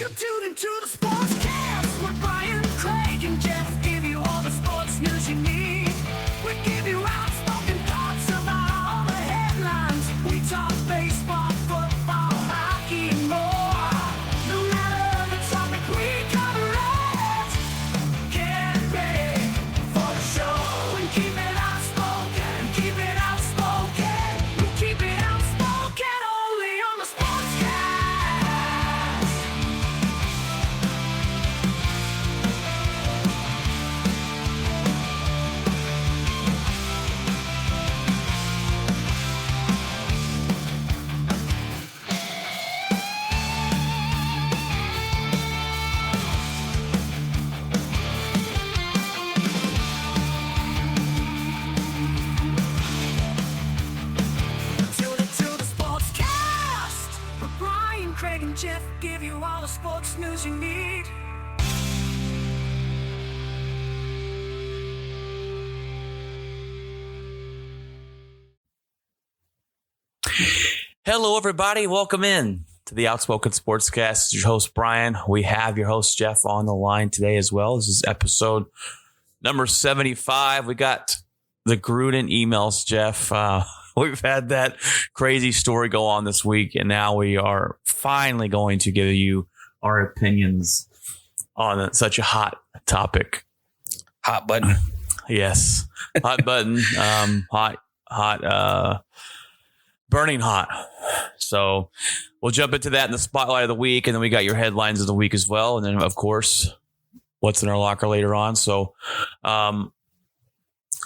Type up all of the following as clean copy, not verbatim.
You tune into the Sportscast with Brian, Craig, and Jeff. Give you all the sports news you need. We give you outspoken thoughts about all the headlines. We talk baseball, football, hockey, and more. No matter the topic, we cover it. Get ready for the show and keep it outspoken. Keep it outspoken. We keep it outspoken only on the Sportscast. Tune into the Sportscast with Brian, Craig, and Jeff. Give you all the sports news you need. Hello, everybody. Welcome in to the Outspoken Sportscast. This is your host, Brian. We have your host, Jeff, on the line today as well. This is episode number 75. We got the Gruden emails, Jeff. We've had that crazy story go on this week, and now we are finally going to give you our opinions on such a hot topic. Hot button. Yes. Hot button. Burning hot. So we'll jump into that in the spotlight of the week, and then we got your headlines of the week as well. And then, of course, what's in our locker later on. So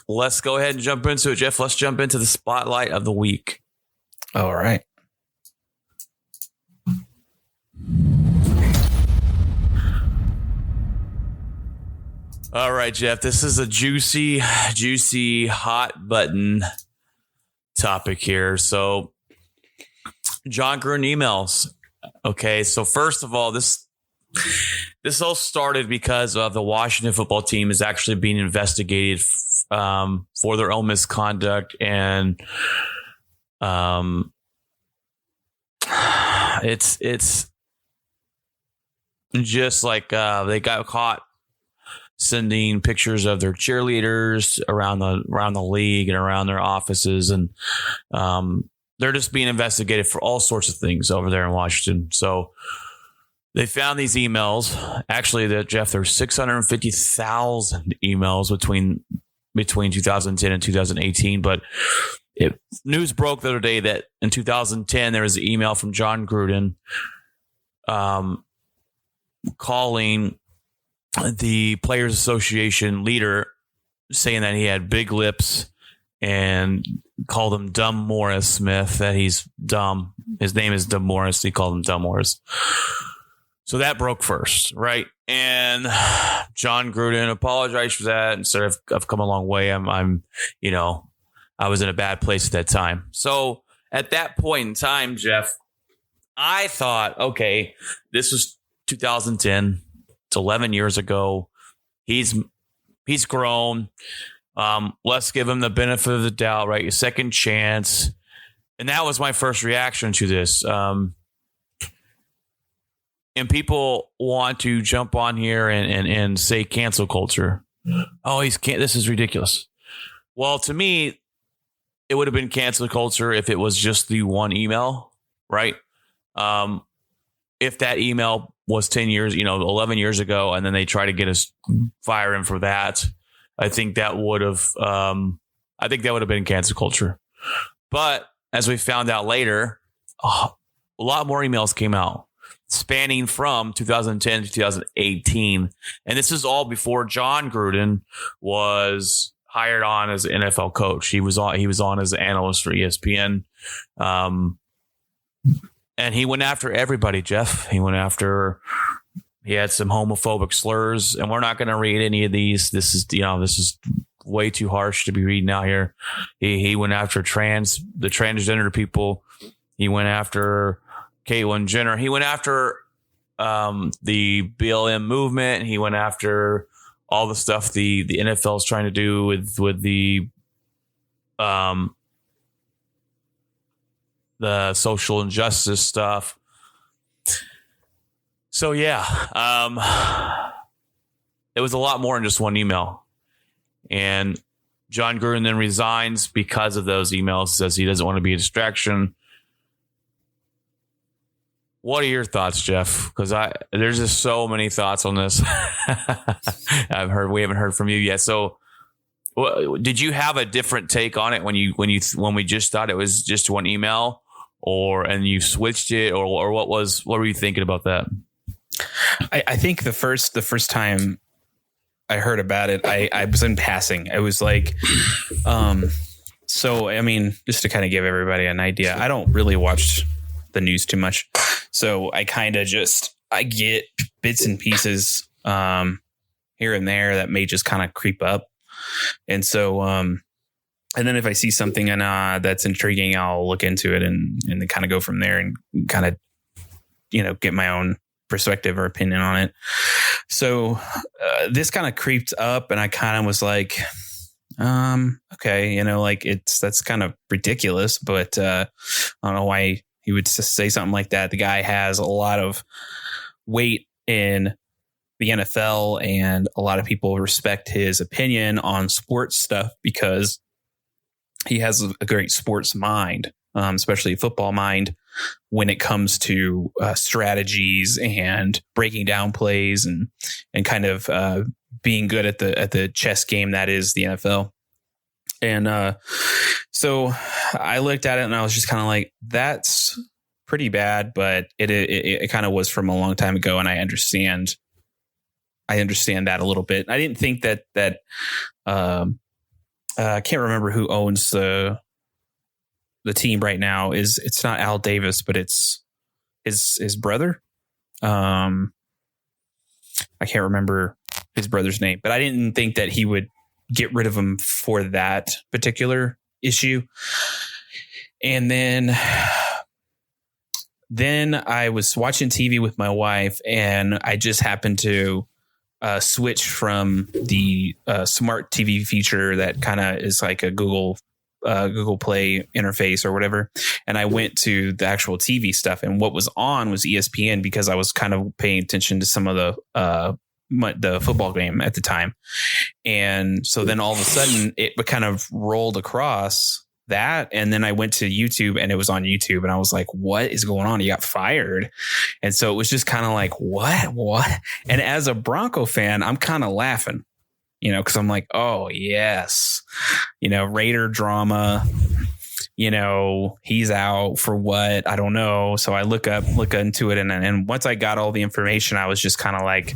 let's go ahead and jump into it, Jeff. Let's jump into the spotlight of the week. All right. All right, Jeff. This is a juicy, hot button topic here. So Jon Gruden emails. Okay, so first of all, this all started because of the Washington football team is actually being investigated for their own misconduct, and it's just like they got caught sending pictures of their cheerleaders around the league and around their offices, and they're just being investigated for all sorts of things over there in Washington. So they found these emails. Actually, Jeff, there's 650,000 emails between 2010 and 2018. But news broke the other day that in 2010 there was an email from Jon Gruden calling the Players Association leader, saying that he had big lips and called him Dumb Morris Smith, that he's dumb. His name is Dumb Morris. He called him Dumb Morris. So that broke first, right? And Jon Gruden apologized for that and said, I've come a long way. I was in a bad place at that time. So at that point in time, Jeff, I thought, okay, this was 2010. It's 11 years ago. He's grown. Let's give him the benefit of the doubt, right? A second chance. And that was my first reaction to this. And people want to jump on here and say cancel culture. Oh, this is ridiculous. Well, to me, it would have been cancel culture if it was just the one email, right? If that email was 10 years, 11 years ago, and then they try to get us fire him for that, I think that would have been cancel culture. But as we found out later, a lot more emails came out spanning from 2010 to 2018. And this is all before Jon Gruden was hired on as an NFL coach. He was on as an analyst for ESPN. And he went after everybody, Jeff. He had some homophobic slurs, and we're not going to read any of these. This is way too harsh to be reading out here. He went after the transgender people. He went after Caitlyn Jenner. He went after the BLM movement. He went after all the stuff the NFL is trying to do with the social injustice stuff. So yeah, it was a lot more than just one email. And John Gruden then resigns because of those emails, says he doesn't want to be a distraction. What are your thoughts, Jeff? Because there's just so many thoughts on this. We haven't heard from you yet. So did you have a different take on it when we just thought it was just one email, and you switched it, or what were you thinking about that? I think the first time I heard about it, I was in passing. I was like, so, I mean, just to kind of give everybody an idea, I don't really watch the news too much. So I kind of I get bits and pieces here and there that may just kind of creep up. And so, and then if I see something that's intriguing, I'll look into it and then kind of go from there and kind of, get my own perspective or opinion on it. So this kind of creeped up and I kind of was like, okay, that's kind of ridiculous, but I don't know why he would say something like that. The guy has a lot of weight in the NFL and a lot of people respect his opinion on sports stuff because he has a great sports mind, especially a football mind, when it comes to strategies and breaking down plays and kind of being good at the chess game that is the NFL. And so I looked at it and I was just kind of like, that's pretty bad, but it kind of was from a long time ago, and I understand that a little bit. I didn't think that I can't remember who owns the team right now. It's not Al Davis, but it's his brother. I can't remember his brother's name, but I didn't think that he would get rid of him for that particular issue. And then I was watching TV with my wife, and I just happened to switch from the smart TV feature that kind of is like a Google Play interface or whatever. And I went to the actual TV stuff, and what was on was ESPN because I was kind of paying attention to some of the football game at the time. And so then all of a sudden it kind of rolled across that. And then I went to YouTube and it was on YouTube, and I was like, what is going on? He got fired. And so it was just kind of like, what? And as a Bronco fan, I'm kind of laughing, cause I'm like, oh yes, Raider drama, he's out for what? I don't know. So I look into it. And once I got all the information, I was just kind of like,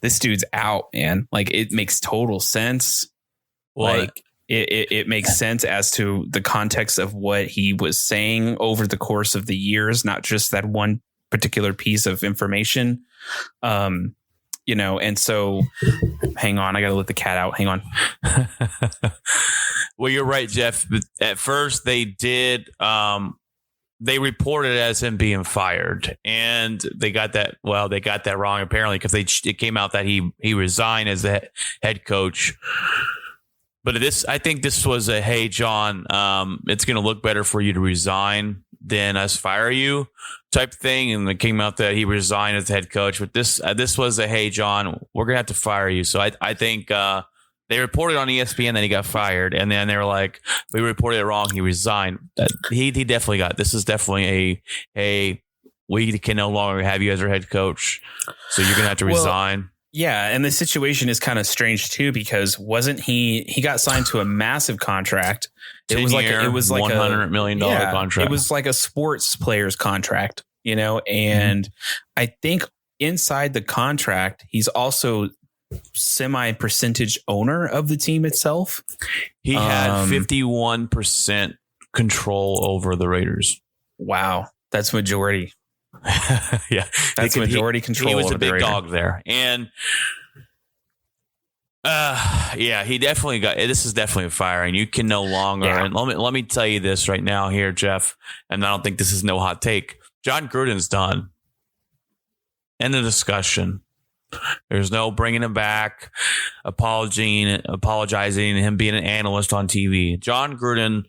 this dude's out, man. Like, it makes total sense. What? Like, it makes sense as to the context of what he was saying over the course of the years, not just that one particular piece of information. And so hang on, I got to let the cat out. Hang on. Well, you're right, Jeff. At first they did, they reported it as him being fired, and they got that wrong apparently, because it came out that he resigned as the head coach. But I think this was a, hey, John, it's going to look better for you to resign than us fire you type thing. And it came out that he resigned as the head coach. But this was a, hey, John, we're going to have to fire you. So I think they reported on ESPN that he got fired. And then they were like, we reported it wrong. He resigned. He definitely this is definitely we can no longer have you as our head coach. So you're going to have to resign. Yeah, and the situation is kind of strange too, because wasn't he got signed to a massive contract? It was like $100 million contract. It was like a sports player's contract, and I think inside the contract, he's also semi-percentage owner of the team itself. He had 51% control over the Raiders. Wow, that's majority. Yeah, that's majority control. He was a big Raider dog there, and he definitely got. This is definitely a firing. You can no longer. Yeah. And let me tell you this right now, here, Jeff. And I don't think this is no hot take. Jon Gruden's done. End of discussion. There's no bringing him back, apologizing, him being an analyst on TV. Jon Gruden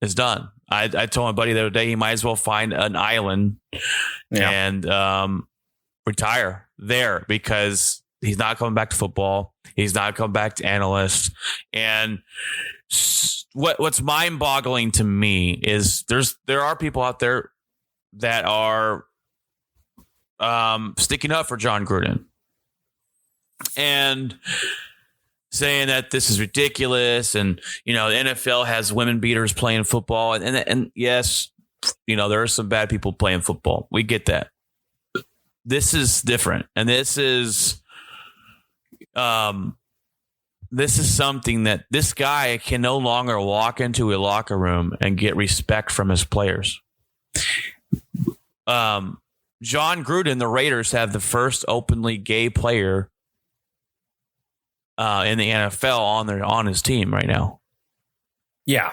is done. I told my buddy the other day he might as well find an island and retire there because he's not coming back to football. He's not coming back to analyst. And what's mind-boggling to me is there are people out there that are sticking up for Jon Gruden and saying that this is ridiculous, and the NFL has women beaters playing football, and yes, there are some bad people playing football. We get that. This is different, and this is something that this guy can no longer walk into a locker room and get respect from his players. Jon Gruden, the Raiders have the first openly gay player in the NFL on his team right now. Yeah.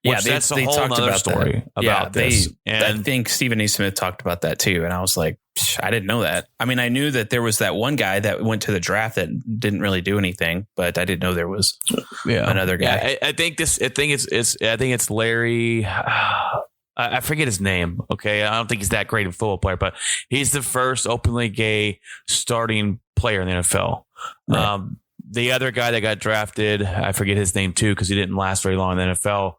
Which that's a whole other story about this. And I think Stephen A. Smith talked about that too. And I was like, I didn't know that. I mean, I knew that there was that one guy that went to the draft that didn't really do anything, but I didn't know there was another guy. Yeah, I think it's Larry. I forget his name. Okay. I don't think he's that great a football player, but he's the first openly gay starting player in the NFL. Right. The other guy that got drafted, I forget his name too, because he didn't last very long in the NFL.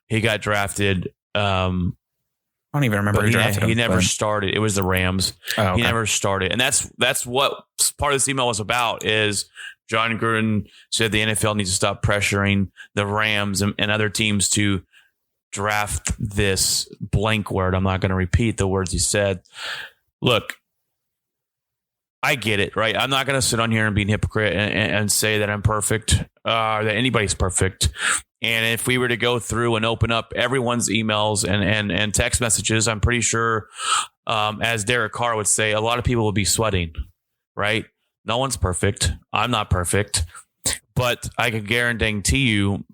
He got drafted. I don't even remember who drafted him. He never started. It was the Rams. Oh, okay. He never started. And that's what part of this email was about is Jon Gruden said the NFL needs to stop pressuring the Rams and other teams to draft this blank word. I'm not going to repeat the words he said. Look, I get it, right? I'm not going to sit on here and be a hypocrite and say that I'm perfect, that anybody's perfect. And if we were to go through and open up everyone's emails and text messages, I'm pretty sure, as Derek Carr would say, a lot of people would be sweating, right? No one's perfect. I'm not perfect. But I can guarantee you,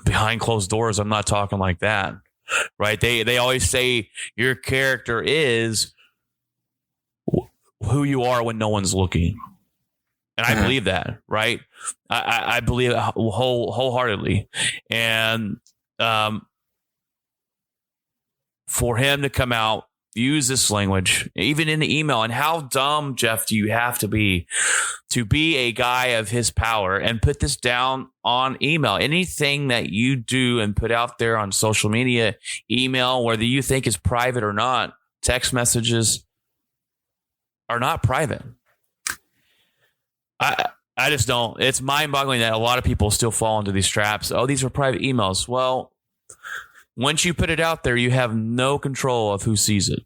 behind closed doors, I'm not talking like that, right? They always say your character is who you are when no one's looking. And I believe that, right? I believe it wholeheartedly. And for him to come out, use this language, even in the email, and how dumb, Jeff, do you have to be a guy of his power and put this down on email? Anything that you do and put out there on social media, email, whether you think is private or not, text messages are not private. I just don't. It's mind-boggling that a lot of people still fall into these traps. Oh, these are private emails. Well, once you put it out there, you have no control of who sees it.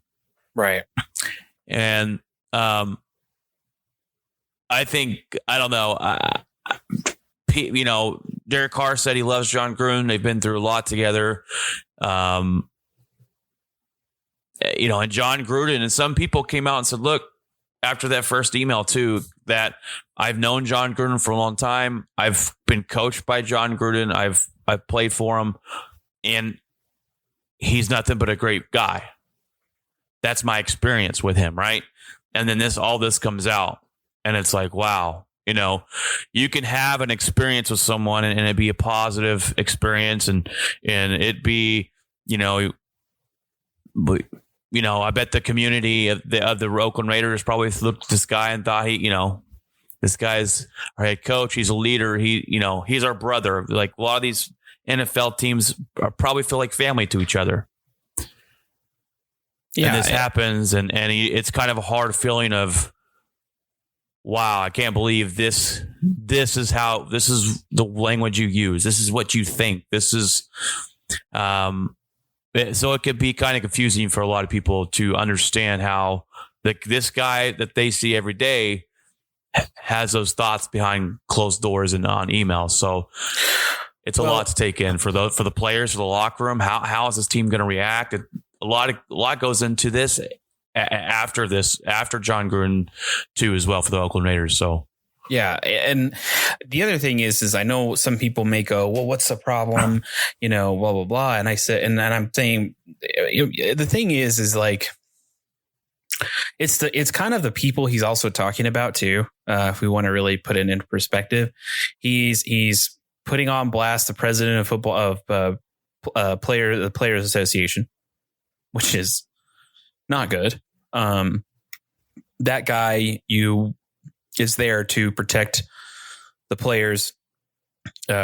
Right. And I think, I don't know, Derek Carr said he loves Jon Gruden. They've been through a lot together. And Jon Gruden, and some people came out and said, look, after that first email too, that I've known Jon Gruden for a long time. I've been coached by Jon Gruden. I've played for him, and he's nothing but a great guy. That's my experience with him, right? And then all this comes out, and it's like, wow, you can have an experience with someone and it be a positive experience, and it be, I bet the community of the Oakland Raiders probably looked at this guy and thought this guy's our head coach. He's a leader. He's our brother. Like a lot of these NFL teams probably feel like family to each other. Yeah, and this happens, and it's kind of a hard feeling of, wow, I can't believe this. This is the language you use. This is what you think. This is, so it could be kind of confusing for a lot of people to understand how this guy that they see every day has those thoughts behind closed doors and on email. So it's a lot to take in for the players, for the locker room. How is this team going to react? A lot goes into this after Jon Gruden too, as well, for the Oakland Raiders. So. Yeah. And the other thing is I know some people may go, well, what's the problem? Blah, blah, blah. And I said, and then I'm saying, the thing is like, it's kind of the people he's also talking about too. If we want to really put it into perspective, he's putting on blast the president of football the Players Association, which is not good. that guy is there to protect the players.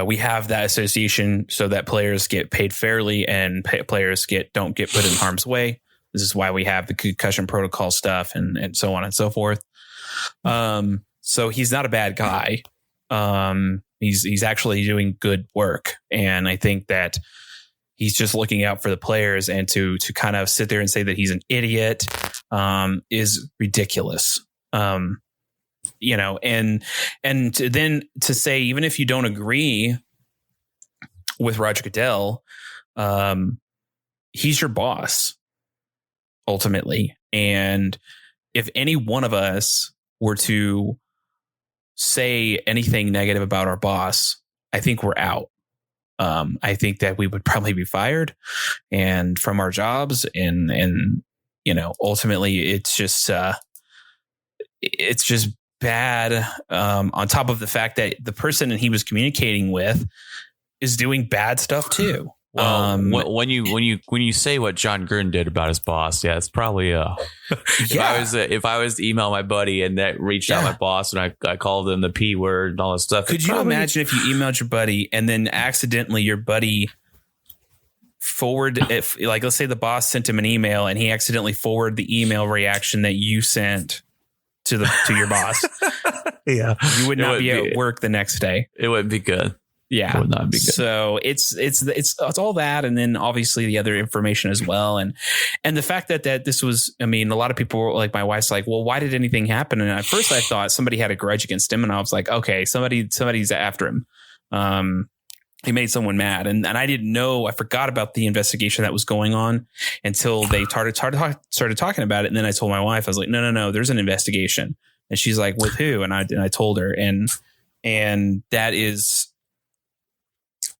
We have that association so that players get paid fairly and players don't get put in harm's way. This is why we have the concussion protocol stuff and so on and so forth. So he's not a bad guy. He's actually doing good work. And I think that he's just looking out for the players, and to kind of sit there and say that he's an idiot is ridiculous. You know, and then to say, even if you don't agree with Roger Goodell, he's your boss ultimately. And if any one of us were to say anything negative about our boss, I think we're out. I think that we would probably be fired and from our jobs, and you know, ultimately it's just bad. On top of the fact that the person that he was communicating with is doing bad stuff too. Well, when you say what John Gruden did about his boss, yeah, it's probably if I was to email my buddy and that reached out my boss and I called him the P word and all this stuff. Could you imagine if you emailed your buddy and then accidentally your buddy let's say the boss sent him an email and he accidentally forwarded the email reaction that you sent to your boss. Yeah, you would not be at work the next day. It wouldn't be good. Yeah, it would not be good. So it's all that, and then obviously the other information as well, and the fact that this was, I mean, a lot of people were like, my wife's like, well, why did anything happen? And at first I thought somebody had a grudge against him, and I was like, okay, somebody's after him. He made someone mad, and I didn't know. I forgot about the investigation that was going on until they started talking about it, and then I told my wife, I was like, no, there's an investigation, and she's like, with who? And I told her, and that is.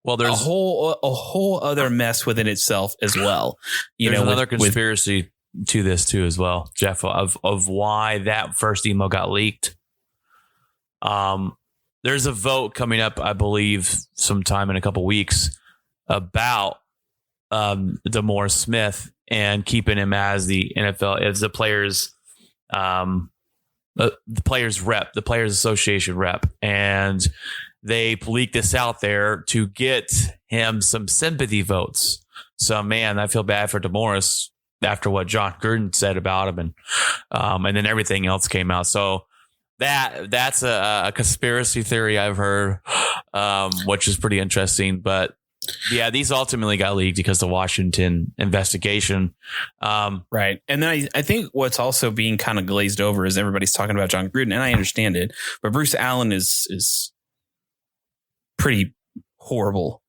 Well, there's a whole other mess within itself as well. There's another conspiracy to this too, as well, Jeff, of why that first email got leaked. There's a vote coming up, I believe, sometime in a couple weeks about DeMaurice Smith and keeping him as the NFL, as the players' rep, the Players Association rep, and they leaked this out there to get him some sympathy votes. So, man, I feel bad for DeMaurice after what John Gruden said about him, and then everything else came out. So that's a conspiracy theory I've heard, which is pretty interesting. But yeah, these ultimately got leaked because of the Washington investigation. Right. And then I think what's also being kind of glazed over is everybody's talking about John Gruden, and I understand it, but Bruce Allen is pretty horrible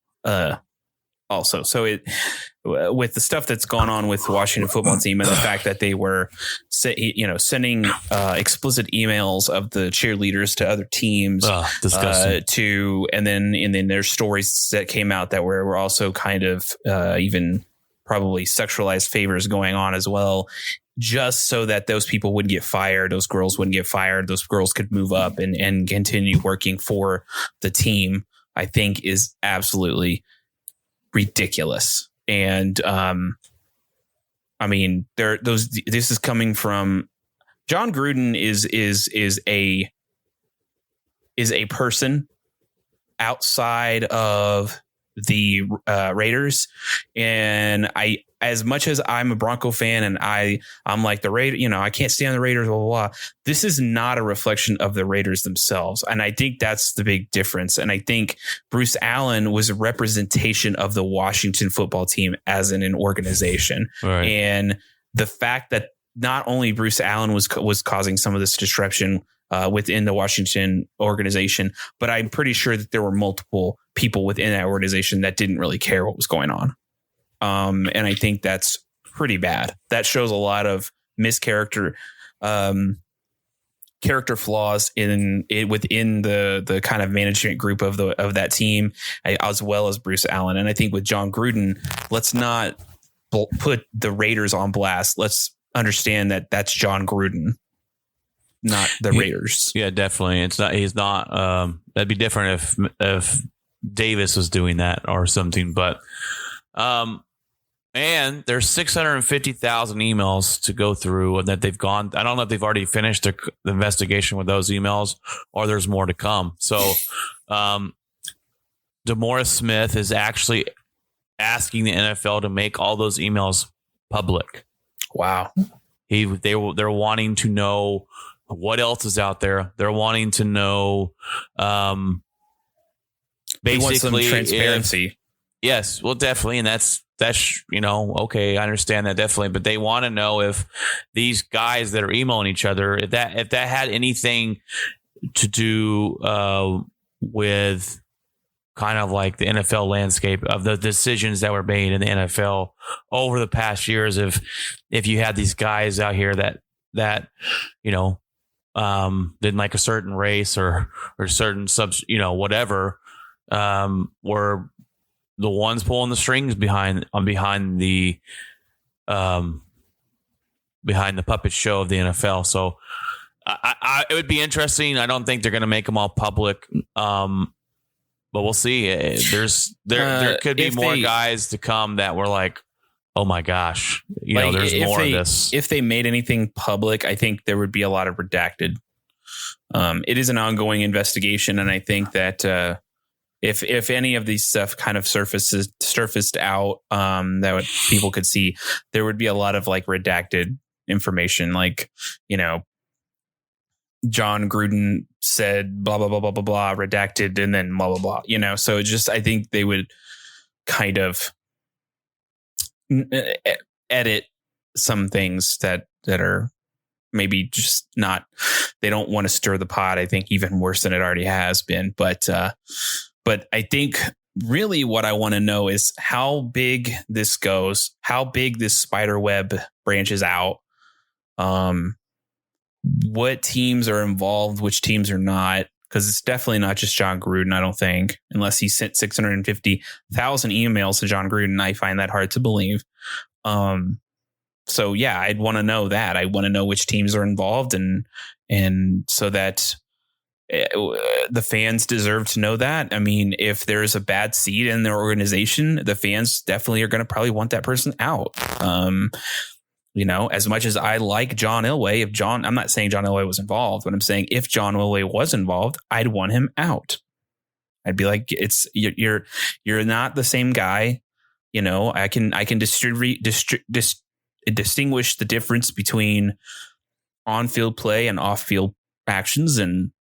also. So with the stuff that's gone on with the Washington football team and the fact that they were sending explicit emails of the cheerleaders to other teams, disgusting. And then there's stories that came out that were also kind of even probably sexualized favors going on as well, just so that those people wouldn't get fired, those girls wouldn't get fired, those girls could move up and continue working for the team, I think is absolutely ridiculous. And I mean, this is coming from John Gruden is a person outside of the Raiders, and as much as I'm a Bronco fan and I'm like the Raiders, I can't stand the Raiders, blah, blah, blah. This is not a reflection of the Raiders themselves. And I think that's the big difference. And I think Bruce Allen was a representation of the Washington football team as an organization. Right. And the fact that not only Bruce Allen was causing some of this disruption within the Washington organization, but I'm pretty sure that there were multiple people within that organization that didn't really care what was going on. And I think that's pretty bad. That shows a lot of character flaws within the kind of management group of that team, as well as Bruce Allen. And I think with John Gruden, let's not put the Raiders on blast. Let's understand that that's John Gruden, not the Raiders. Yeah, definitely. He's not. That'd be different if Davis was doing that or something. But And there's 650,000 emails to go through, and that they've gone. I don't know if they've already finished the investigation with those emails, or there's more to come. So, DeMaurice Smith is actually asking the NFL to make all those emails public. Wow. They're wanting to know what else is out there. They're wanting to know, basically, transparency. Yes, well, definitely, and that's okay. I understand that definitely, but they want to know if these guys that are emailing each other, if that had anything to do with kind of like the NFL landscape of the decisions that were made in the NFL over the past years. If you had these guys out here that didn't like a certain race or certain whatever, were the ones pulling the strings behind the puppet show of the NFL. So it would be interesting. I don't think they're going to make them all public. But we'll see. There could be more guys to come that were like, oh my gosh, there's more of this. If they made anything public, I think there would be a lot of redacted. It is an ongoing investigation, and I think that if any of these stuff kind of surfaced out, that people could see, there would be a lot of like redacted information, like John Gruden said blah blah blah blah blah blah, redacted, and then blah blah blah. So I think they would kind of edit some things that are maybe just not. They don't want to stir the pot. I think even worse than it already has been. But I think really what I want to know is how big this goes, how big this spider web branches out. What teams are involved, which teams are not, because it's definitely not just John Gruden, I don't think, unless he sent 650,000 emails to John Gruden. I find that hard to believe. So yeah, I'd want to know that. I want to know which teams are involved, and so that the fans deserve to know that. I mean, if there's a bad seed in their organization, the fans definitely are going to probably want that person out. As much as I like John Elway, I'm not saying John Elway was involved, but I'm saying if John Elway was involved, I'd want him out. I'd be like, you're not the same guy. I can distinguish the difference between on-field play and off-field actions, and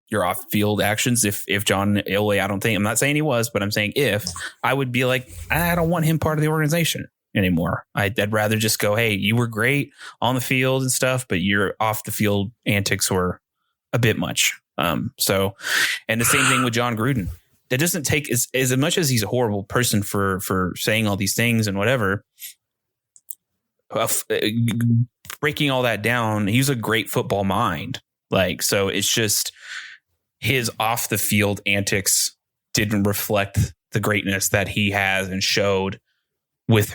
your off-field actions. If John Elway, I'm not saying he was, but I'm saying if, I would be like, I don't want him part of the organization anymore. I'd rather just go, hey, you were great on the field and stuff, but your off the field antics were a bit much. And the same thing with John Gruden. That doesn't take as much as he's a horrible person for saying all these things and whatever. Breaking all that down, he's a great football mind. So it's just his off the field antics didn't reflect the greatness that he has and showed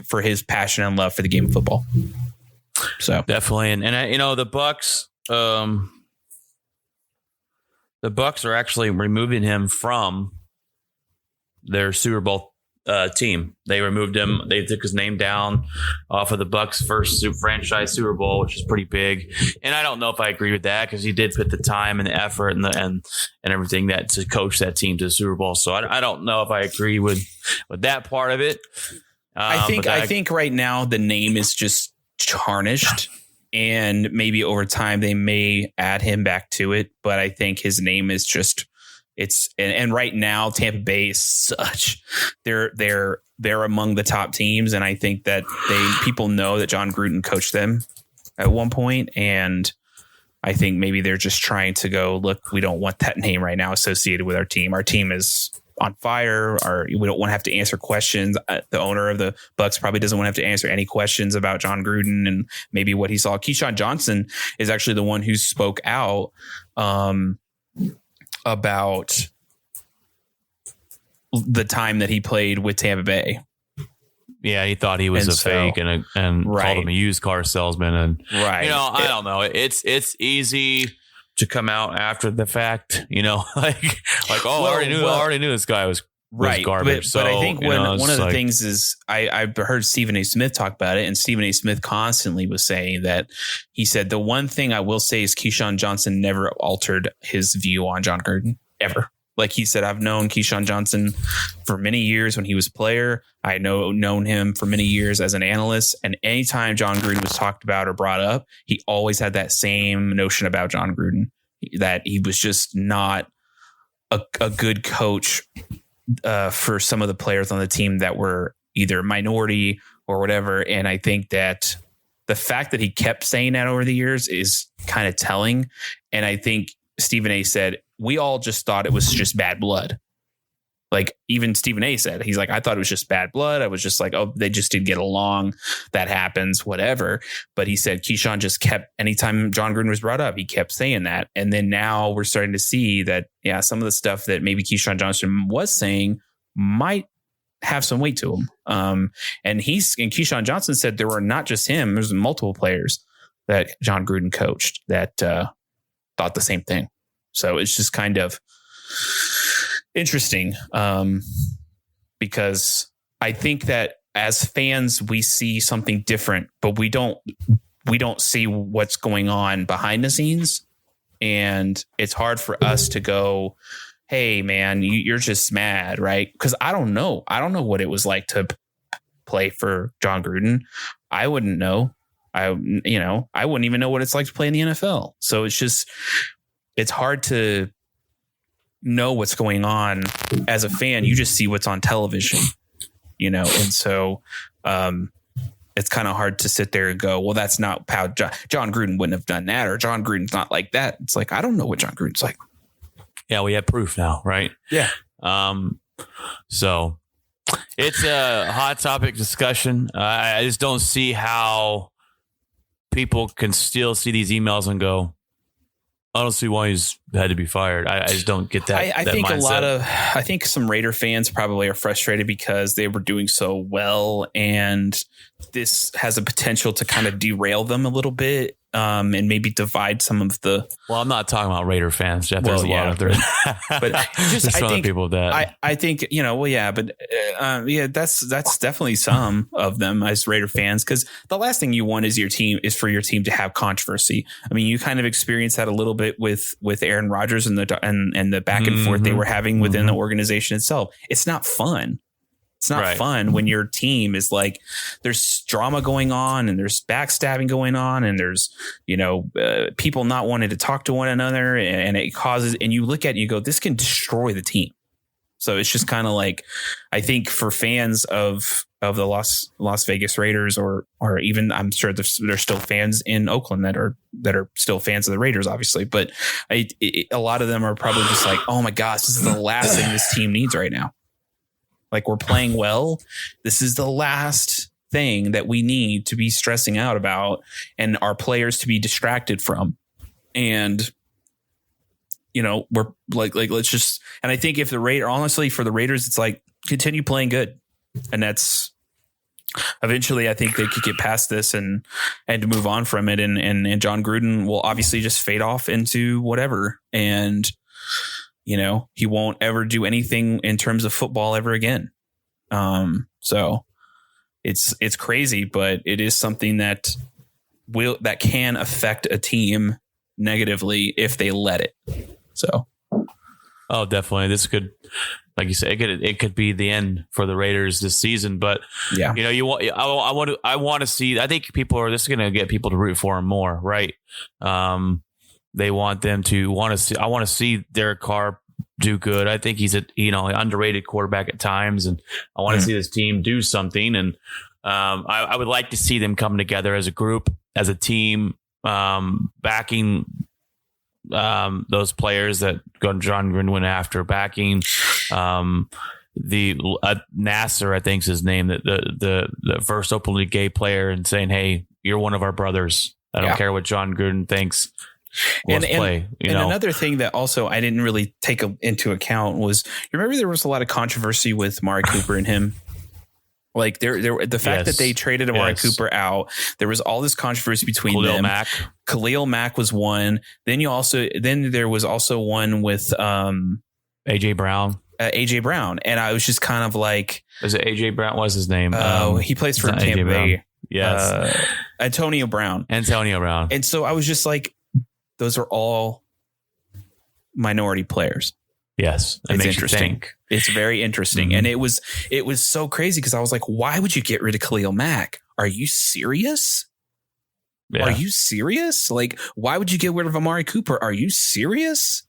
for his passion and love for the game of football. So definitely. And the Bucks, the Bucks are actually removing him from their Super Bowl team. They removed him. They took his name down off of the Bucks' first franchise Super Bowl, which is pretty big. And I don't know if I agree with that, because he did put the time and the effort and everything that to coach that team to the Super Bowl. So I don't know if I agree with that part of it. I think right now the name is just tarnished, and maybe over time they may add him back to it. But I think his name is just and right now Tampa Bay is such they're among the top teams, and I think that people know that John Gruden coached them at one point, and I think maybe they're just trying to go, look, we don't want that name right now associated with our team. Our team is on fire, or we don't want to have to answer questions. The owner of the Bucks probably doesn't want to have to answer any questions about John Gruden and maybe what he saw. Keyshawn Johnson is actually the one who spoke out about the time that he played with Tampa Bay. Yeah, he thought he was fake and right. Called him a used car salesman. And right. I don't know. It's easy to come out after the fact, I already knew this guy was right. garbage. But I So, think you know, one it's of the like- things is I've heard Stephen A. Smith talk about it, and Stephen A. Smith constantly was saying that he said the one thing I will say is Keyshawn Johnson never altered his view on John Gruden ever. Like he said, I've known Keyshawn Johnson for many years when he was a player. I known him for many years as an analyst. And anytime John Gruden was talked about or brought up, he always had that same notion about John Gruden, that he was just not a good coach for some of the players on the team that were either minority or whatever. And I think that the fact that he kept saying that over the years is kind of telling. And I think Stephen A. said, we all just thought it was just bad blood. Like even Stephen A. said, he's like, I thought it was just bad blood. I was just like, oh, they just didn't get along. That happens, whatever. But he said Keyshawn just kept, anytime John Gruden was brought up, he kept saying that. And then now we're starting to see that, yeah, some of the stuff that maybe Keyshawn Johnson was saying might have some weight to him. And Keyshawn Johnson said there were not just him, there's multiple players that John Gruden coached that thought the same thing. So it's just kind of interesting because I think that as fans, we see something different, but we don't see what's going on behind the scenes. And it's hard for us to go, hey, man, you're just mad, right? Because I don't know. I don't know what it was like to play for John Gruden. I wouldn't know. I wouldn't even know what it's like to play in the NFL. So it's hard to know what's going on as a fan. You just see what's on television, and so it's kind of hard to sit there and go, well, that's not how John Gruden wouldn't have done that, or John Gruden's not like that. It's like, I don't know what John Gruden's like. Yeah, we have proof now, right? Yeah. So it's a hot topic discussion. I just don't see how people can still see these emails and go, I don't see why he's had to be fired. I just don't get that. I that think mindset. I think some Raider fans probably are frustrated because they were doing so well, and this has a potential to kind of derail them a little bit, and maybe divide some of the. Well, I'm not talking about Raider fans, Jeff. There's a lot of them. But just There's I some think people that I think that's definitely some of them as Raider fans, because the last thing you want is for your team to have controversy. I mean, you kind of experienced that a little bit with Aaron Rodgers and the back and forth they were having within the organization itself. It's not fun. It's not fun when your team is like, there's drama going on and there's backstabbing going on and there's, people not wanting to talk to one another, and it causes, and you look at it and you go, this can destroy the team. So it's just kind of like, I think for fans of the Las Vegas Raiders, or even, I'm sure there's still fans in Oakland that are still fans of the Raiders, obviously. But a lot of them are probably just like, oh my gosh, this is the last thing this team needs right now. Like, we're playing well. This is the last thing that we need to be stressing out about and our players to be distracted from. And, we're like, let's just, and I think if honestly, for the Raiders, it's like, continue playing good. And that's eventually, I think they could get past this and to move on from it. And John Gruden will obviously just fade off into whatever. And, he won't ever do anything in terms of football ever again. So it's crazy, but it is something that can affect a team negatively if they let it. So. Oh, definitely. This could, like you said, it could be the end for the Raiders this season. But yeah, I want to see. I think this is going to get people to root for him more, right? They want them to want to see. I want to see Derek Carr do good. I think he's an underrated quarterback at times, and I want to see this team do something. And I would like to see them come together as a group, as a team, backing those players that John Gruden went after, backing the Nasser, I think is his name, the first openly gay player, and saying, hey, you're one of our brothers. I don't care what John Gruden thinks. And another thing that also I didn't really take into account was, you remember there was a lot of controversy with Amari Cooper and him. Like the fact that they traded Amari Cooper out, there was all this controversy between them. Khalil Mack was one. Then there was also one with AJ Brown. AJ Brown, and I was just kind of like, is it AJ Brown? What's his name? He plays for it's not Tampa AJ Brown. Bay. Yes, Antonio Brown. Antonio Brown. And so I was just like, those are all minority players. Yes, It's interesting. It's very interesting. Mm-hmm. And it was so crazy because I was like, why would you get rid of Khalil Mack? Are you serious? Yeah. Are you serious? Like, why would you get rid of Amari Cooper? Are you serious?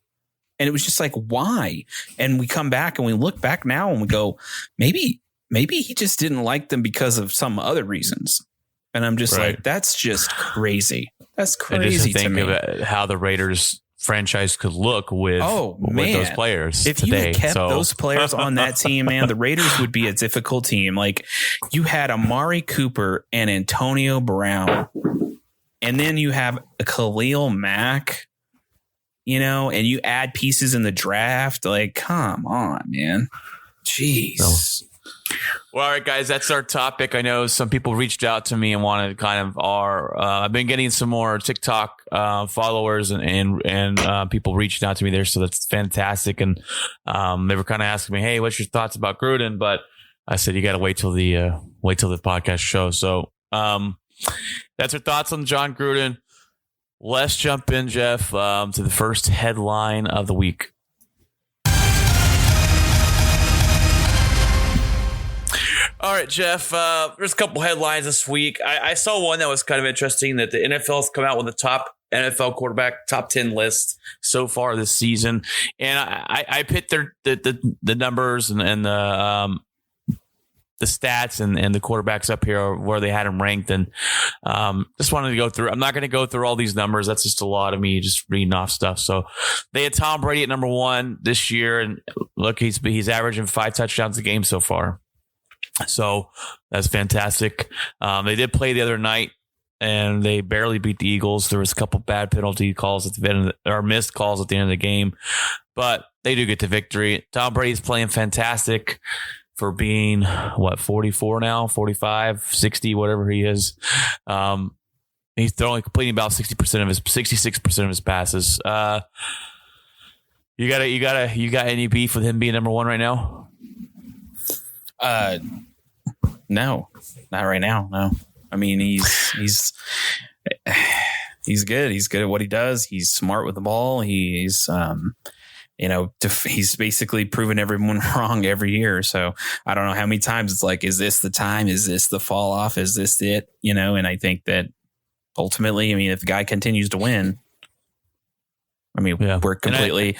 And it was just like, why? And we come back and we look back now and we go, maybe he just didn't like them because of some other reasons. And I'm just like, that's just crazy. That's crazy to me. About how the Raiders franchise could look with those players. If you had kept those players on that team, man, the Raiders would be a difficult team. Like, you had Amari Cooper and Antonio Brown, and then you have a Khalil Mack, and you add pieces in the draft. Like, come on, man. Jeez. Well, all right, guys, that's our topic. I know some people reached out to me and wanted kind of I've been getting some more TikTok followers and people reaching out to me there, so that's fantastic. And they were kind of asking me, "Hey, what's your thoughts about Gruden?" But I said you got to wait till the podcast show. So that's our thoughts on Jon Gruden. Let's jump in, Jeff, to the first headline of the week. All right, Jeff, there's a couple headlines this week. I saw one that was kind of interesting, that the NFL has come out with the top NFL quarterback top 10 list so far this season. And I picked the numbers and the stats and the quarterbacks up here where they had them ranked. And just wanted to go through. I'm not going to go through all these numbers. That's just a lot of me just reading off stuff. So they had Tom Brady at number 1 this year. And look, he's averaging 5 touchdowns a game so far. So that's fantastic. They did play the other night and they barely beat the Eagles. There was a couple bad penalty calls at the end or missed calls at the end of the game, but they do get the victory. Tom Brady's playing fantastic for being 44 now, 45, 60, whatever he is. He's only completing about 66% of his passes. You got any beef with him being number 1 right now? No, not right now. No, I mean, he's good. He's good at what he does. He's smart with the ball. He's, he's basically proven everyone wrong every year. So I don't know how many times it's like, is this the time? Is this the fall off? Is this it? And I think that ultimately, I mean, if the guy continues to win, I mean, we're completely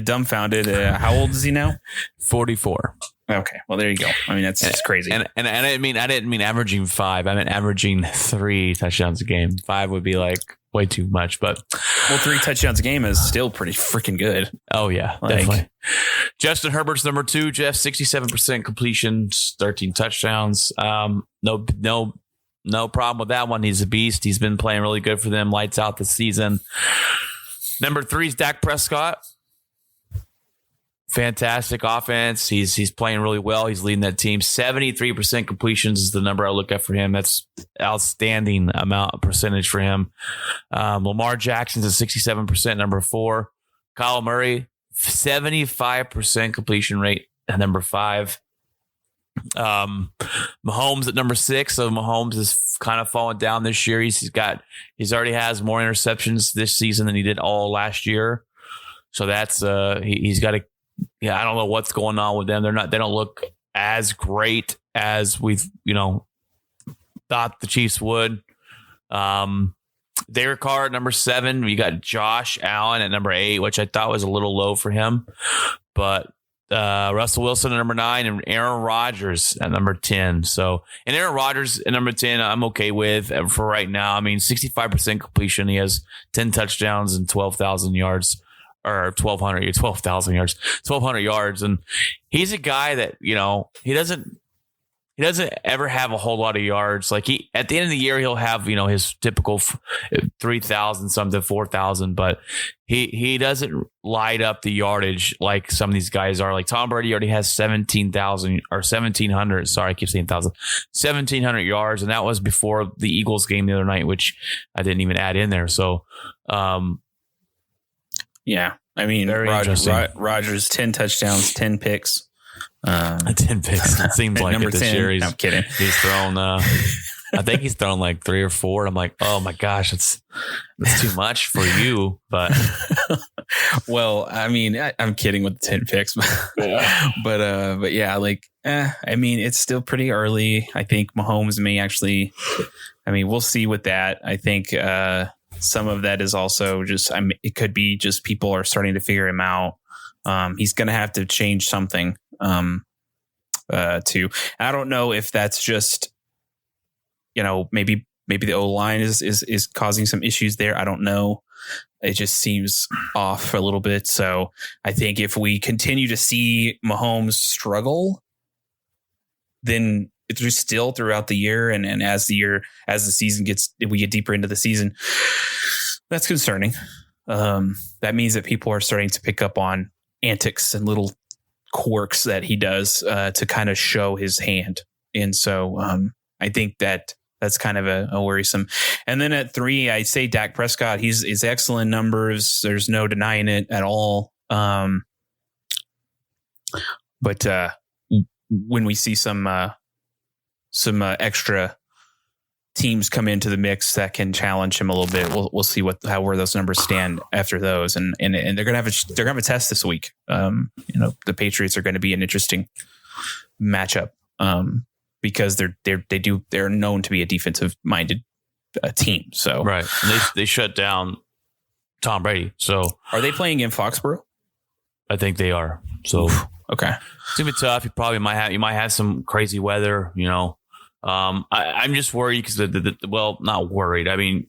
dumbfounded. How old is he now? 44. Okay, well there you go. I mean, that's just crazy. And I didn't mean averaging 5. I meant averaging 3 touchdowns a game. 5 would be like way too much, but 3 touchdowns a game is still pretty freaking good. Oh yeah, definitely. Justin Herbert's number 2. Jeff, 67% completions, 13 touchdowns. No problem with that one. He's a beast. He's been playing really good for them. Lights out this season. Number 3 is Dak Prescott. Fantastic offense. He's playing really well. He's leading that team. 73% completions is the number I look at for him. That's outstanding percentage for him. Lamar Jackson's at 67%, number 4. Kyle Murray, 75% completion rate at number 5. Mahomes at number 6. So Mahomes is kind of falling down this year. He's already has more interceptions this season than he did all last year. So that's he's got to. Yeah, I don't know what's going on with them. They don't look as great as we've, thought the Chiefs would. Derek Carr at number 7. You got Josh Allen at number 8, which I thought was a little low for him. But Russell Wilson at number 9 and Aaron Rodgers at number 10. So, and Aaron Rodgers at number 10, I'm okay with for right now. I mean, 65% completion. He has 10 touchdowns and 12,000 yards. Or 12,000 yards, 1,200 yards. And he's a guy that, he doesn't ever have a whole lot of yards. Like at the end of the year, he'll have, his typical 3,000 something, 4,000, but he doesn't light up the yardage like some of these guys are. Like Tom Brady already has 17,000 or 1,700. Sorry, I keep saying 1,000, 1,700 yards. And that was before the Eagles game the other night, which I didn't even add in there. So, yeah, I mean, Very interesting. Rodgers 10 touchdowns, 10 picks. 10 picks. It seems like number it this 10. year. I'm kidding. He's thrown. I think he's thrown like 3 or 4. I'm like, oh my gosh, that's too much for you. But well, I mean, I'm kidding with the 10 picks, but yeah, like, I mean, it's still pretty early. I think Mahomes may actually. I mean, we'll see with that. I think some of that is also just. It could be just people are starting to figure him out. He's going to have to change something. Too. I don't know if that's just. Maybe the O-line is causing some issues there. I don't know. It just seems off a little bit. So I think if we continue to see Mahomes struggle, then it's just still throughout the year. And as the season we get deeper into the season, that's concerning. That means that people are starting to pick up on antics and little quirks that he does to kind of show his hand. And so I think that's kind of a worrisome. And then at 3, I say Dak Prescott. He's excellent numbers. There's no denying it at all. But when we see some extra teams come into the mix that can challenge him a little bit, we'll see where those numbers stand after those. And they're gonna have a test this week. The Patriots are going to be an interesting matchup. Because they're known to be a defensive minded team. So right, and they shut down Tom Brady. So are they playing in Foxborough? I think they are. So okay, it's gonna be tough. You might have some crazy weather. I'm just worried because not worried. I mean,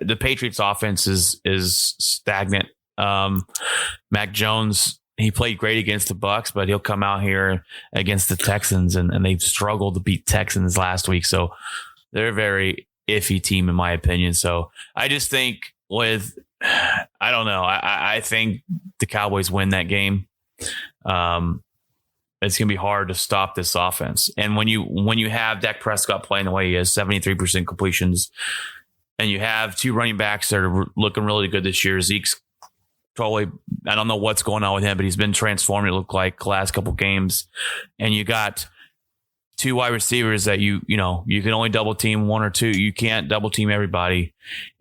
the Patriots offense is stagnant. Mac Jones. He played great against the Bucks, but he'll come out here against the Texans, and they've struggled to beat Texans last week. So they're a very iffy team, in my opinion. So I just think I don't know. I think the Cowboys win that game. It's going to be hard to stop this offense. And when you have Dak Prescott playing the way he is, 73% completions, and you have 2 running backs that are looking really good this year, Zeke's probably, I don't know what's going on with him, but he's been transformed. It looked like the last couple games, and you got 2 wide receivers that you can only double team 1 or 2. You can't double team everybody,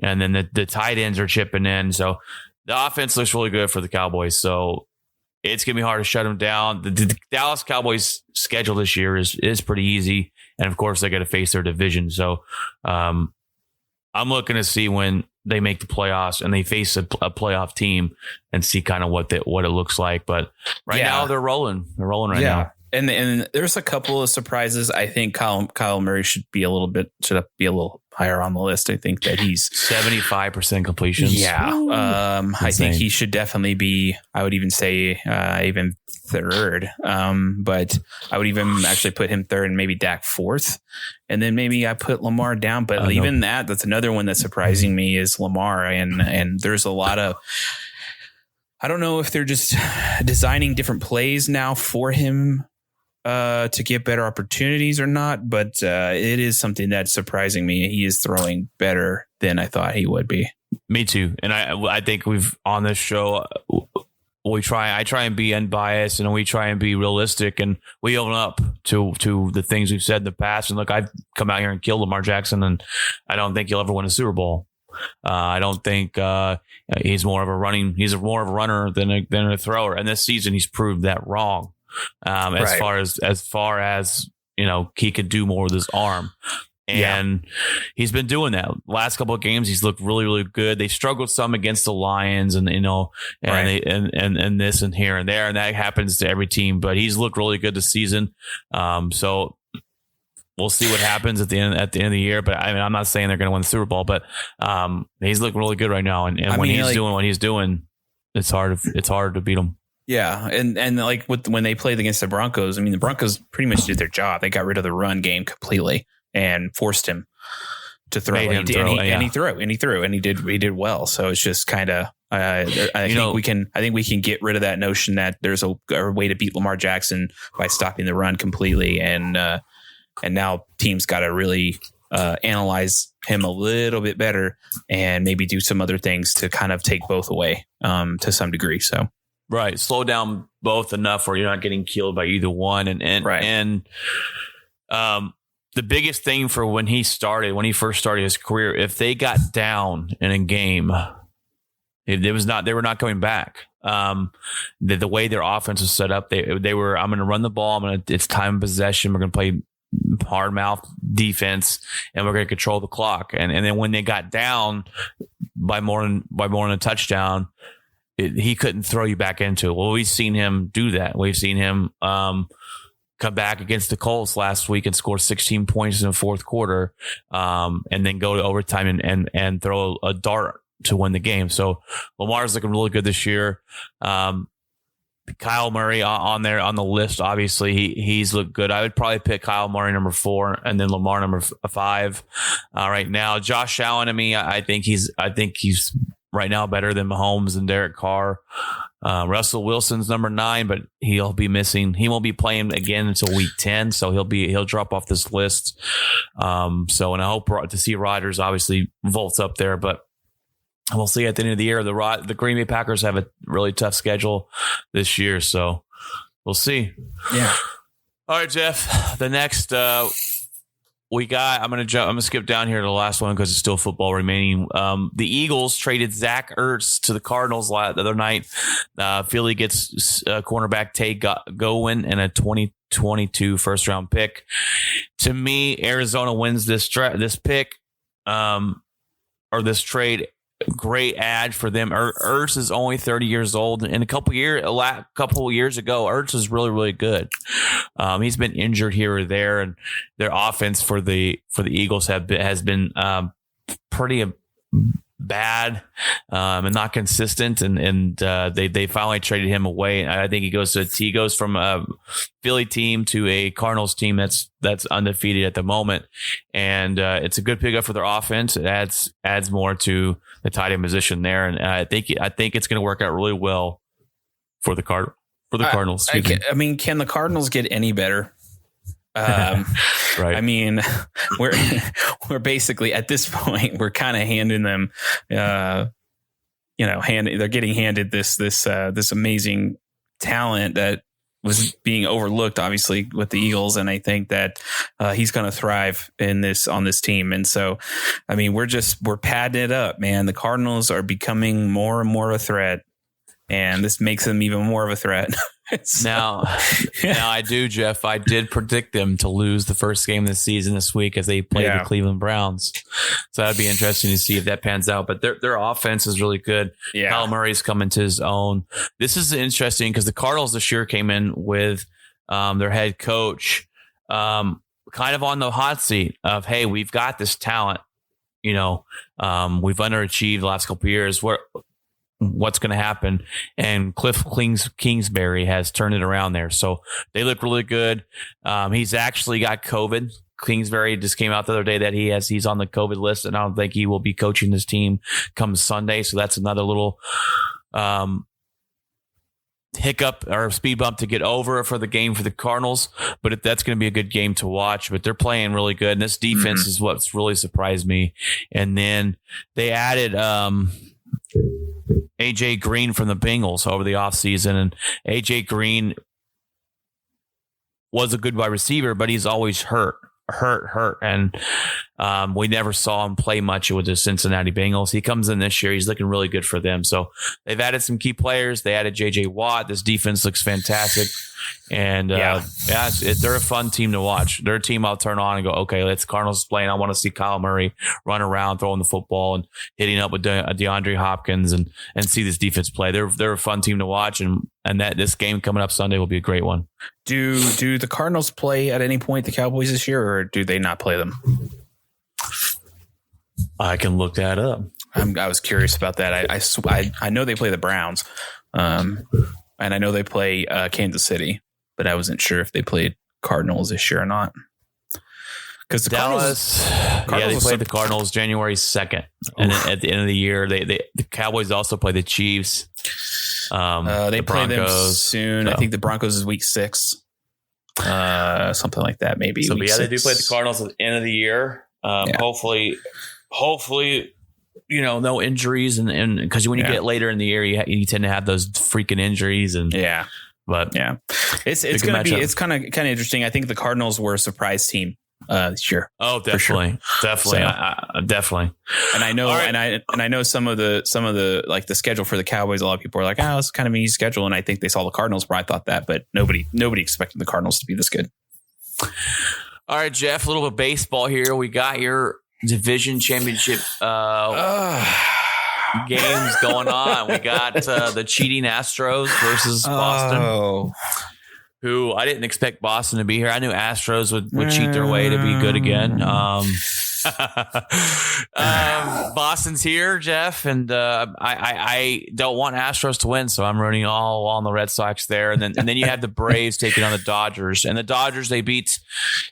and then the tight ends are chipping in. So the offense looks really good for the Cowboys. So it's gonna be hard to shut them down. The Dallas Cowboys schedule this year is pretty easy, and of course they got to face their division. So I'm looking to see when they make the playoffs and they face a playoff team and see kind of what it looks like. But right now they're rolling. They're rolling right now. And there's a couple of surprises. I think Kyle Murray should be a little higher on the list. I think that he's 75% completions. Yeah. I think he should definitely be, I would even say even third. But I would even actually put him third and maybe Dak fourth. And then maybe I put Lamar down. But even that's another one that's surprising me is Lamar. And there's a lot of, I don't know if they're just designing different plays now for him to get better opportunities or not, but it is something that's surprising me. He is throwing better than I thought he would be. Me too. And I think we've on this show, I try and be unbiased and we try and be realistic, and we own up to the things we've said in the past. And look, I've come out here and killed Lamar Jackson, and I don't think he'll ever win a Super Bowl. I don't think he's more of a runner than a thrower. And this season, he's proved that wrong. As far as he could do more with his arm, and he's been doing that. Last couple of games, he's looked really, really good. They struggled some against the Lions, and and this and here and there, and that happens to every team. But he's looked really good this season. So we'll see what happens at the end of the year. But I mean, I'm not saying they're going to win the Super Bowl, but he's looking really good right now. And when he's doing what he's doing, it's hard to beat him. Yeah, and like when they played against the Broncos, I mean, the Broncos pretty much did their job. They got rid of the run game completely and forced him to throw. And he threw, and he did well. So it's just kind of. I think we can get rid of that notion that there's a way to beat Lamar Jackson by stopping the run completely, and now teams got to really analyze him a little bit better and maybe do some other things to kind of take both away to some degree. So. Right. Slow down both enough where you're not getting killed by either one. And the biggest thing for when he first started his career, if they got down in a game, they were not coming back. The way their offense was set up, they were, I'm going to run the ball. It's time of possession. We're going to play hard mouth defense and we're going to control the clock. And then when they got down by more than a touchdown, he couldn't throw you back into it. Well, we've seen him do that. We've seen him come back against the Colts last week and score 16 points in the fourth quarter, and then go to overtime and throw a dart to win the game. So Lamar's looking really good this year. Kyle Murray on the list. Obviously, he's looked good. I would probably pick Kyle Murray number 4 and then Lamar number 5 right now. Josh Allen, I think he's right now better than Mahomes and Derek Carr. Russell Wilson's number 9, but he'll be missing. He won't be playing again until week 10, so he'll drop off this list. And I hope to see Rodgers obviously vaults up there, but we'll see at the end of the year. The Green Bay Packers have a really tough schedule this year, so we'll see. Yeah. All right, Jeff. The next we got. I'm gonna skip down here to the last one because it's still football remaining. The Eagles traded Zach Ertz to the Cardinals the other night. Philly gets cornerback Tay Gowan and a 2022 first round pick. To me, Arizona wins this pick or this trade. Great ad for them. Ertz is only 30 years old, and a couple years ago, Ertz was really, really good. He's been injured here or there, and their offense for the Eagles has been pretty bad and not consistent, and they finally traded him away. I think he goes from a Philly team to a Cardinals team that's undefeated at the moment, and it's a good pickup for their offense. It adds more to the tight end position there, and I think it's going to work out really well for the Cardinals. Can the Cardinals get any better? Right. I mean, we're basically at this point we're kind of handing them, they're getting handed this amazing talent that was being overlooked, obviously, with the Eagles, and I think that he's going to thrive on this team. And so, I mean, we're padding it up, man. The Cardinals are becoming more and more of a threat, and this makes them even more of a threat. Now I do, Jeff. I did predict them to lose the first game of the season this week as they play the Cleveland Browns. So that'd be interesting to see if that pans out. But their offense is really good. Yeah. Kyle Murray's coming to his own. This is interesting because the Cardinals this year came in with their head coach kind of on the hot seat of, hey, we've got this talent. We've underachieved the last couple of years. What's going to happen? And Cliff Kingsbury has turned it around there. So they look really good. He's actually got COVID. Kingsbury just came out the other day that he's on the COVID list, and I don't think he will be coaching this team come Sunday. So that's another little hiccup or speed bump to get over for the game for the Cardinals. But that's going to be a good game to watch. But they're playing really good. And this defense is what's really surprised me. And then they added AJ Green from the Bengals over the offseason, and AJ Green was a good wide receiver, but he's always hurt. And we never saw him play much with the Cincinnati Bengals. He comes in this year. He's looking really good for them. So they've added some key players. They added J.J. Watt. This defense looks fantastic. And they're a fun team to watch. They're a team I'll turn on and go, okay, let's Cardinals playing. I want to see Kyle Murray run around, throwing the football and hitting up with DeAndre Hopkins and see this defense play. They're a fun team to watch. And that this game coming up Sunday will be a great one. Do the Cardinals play at any point the Cowboys this year, or do they not play them? I can look that up. I was curious about that. I know they play the Browns, and I know they play Kansas City, but I wasn't sure if they played Cardinals this year or not. Because the Cardinals they played the Cardinals January 2nd, and then at the end of the year, the Cowboys also play the Chiefs. They play them soon. So. I think the Broncos is week 6, something like that, maybe. So, they do play the Cardinals at the end of the year. Hopefully, no injuries, and because when you get later in the year, you tend to have those freaking injuries, and it's gonna be kind of interesting. I think the Cardinals were a surprise team this year. Oh, definitely, sure. Definitely. And I know, and I know some of the like the schedule for the Cowboys. A lot of people are like, "Oh, it's kind of an easy schedule," and I think they saw the Cardinals where I thought that, but nobody expected the Cardinals to be this good. All right, Jeff, a little bit of baseball here. We got your division championship games going on. We got the cheating Astros versus Boston, who I didn't expect Boston to be here. I knew Astros would cheat their way to be good again. Boston's here, Jeff, and I don't want Astros to win, so I'm rooting all on the Red Sox there. And then you have the Braves taking on the Dodgers, and the Dodgers they beat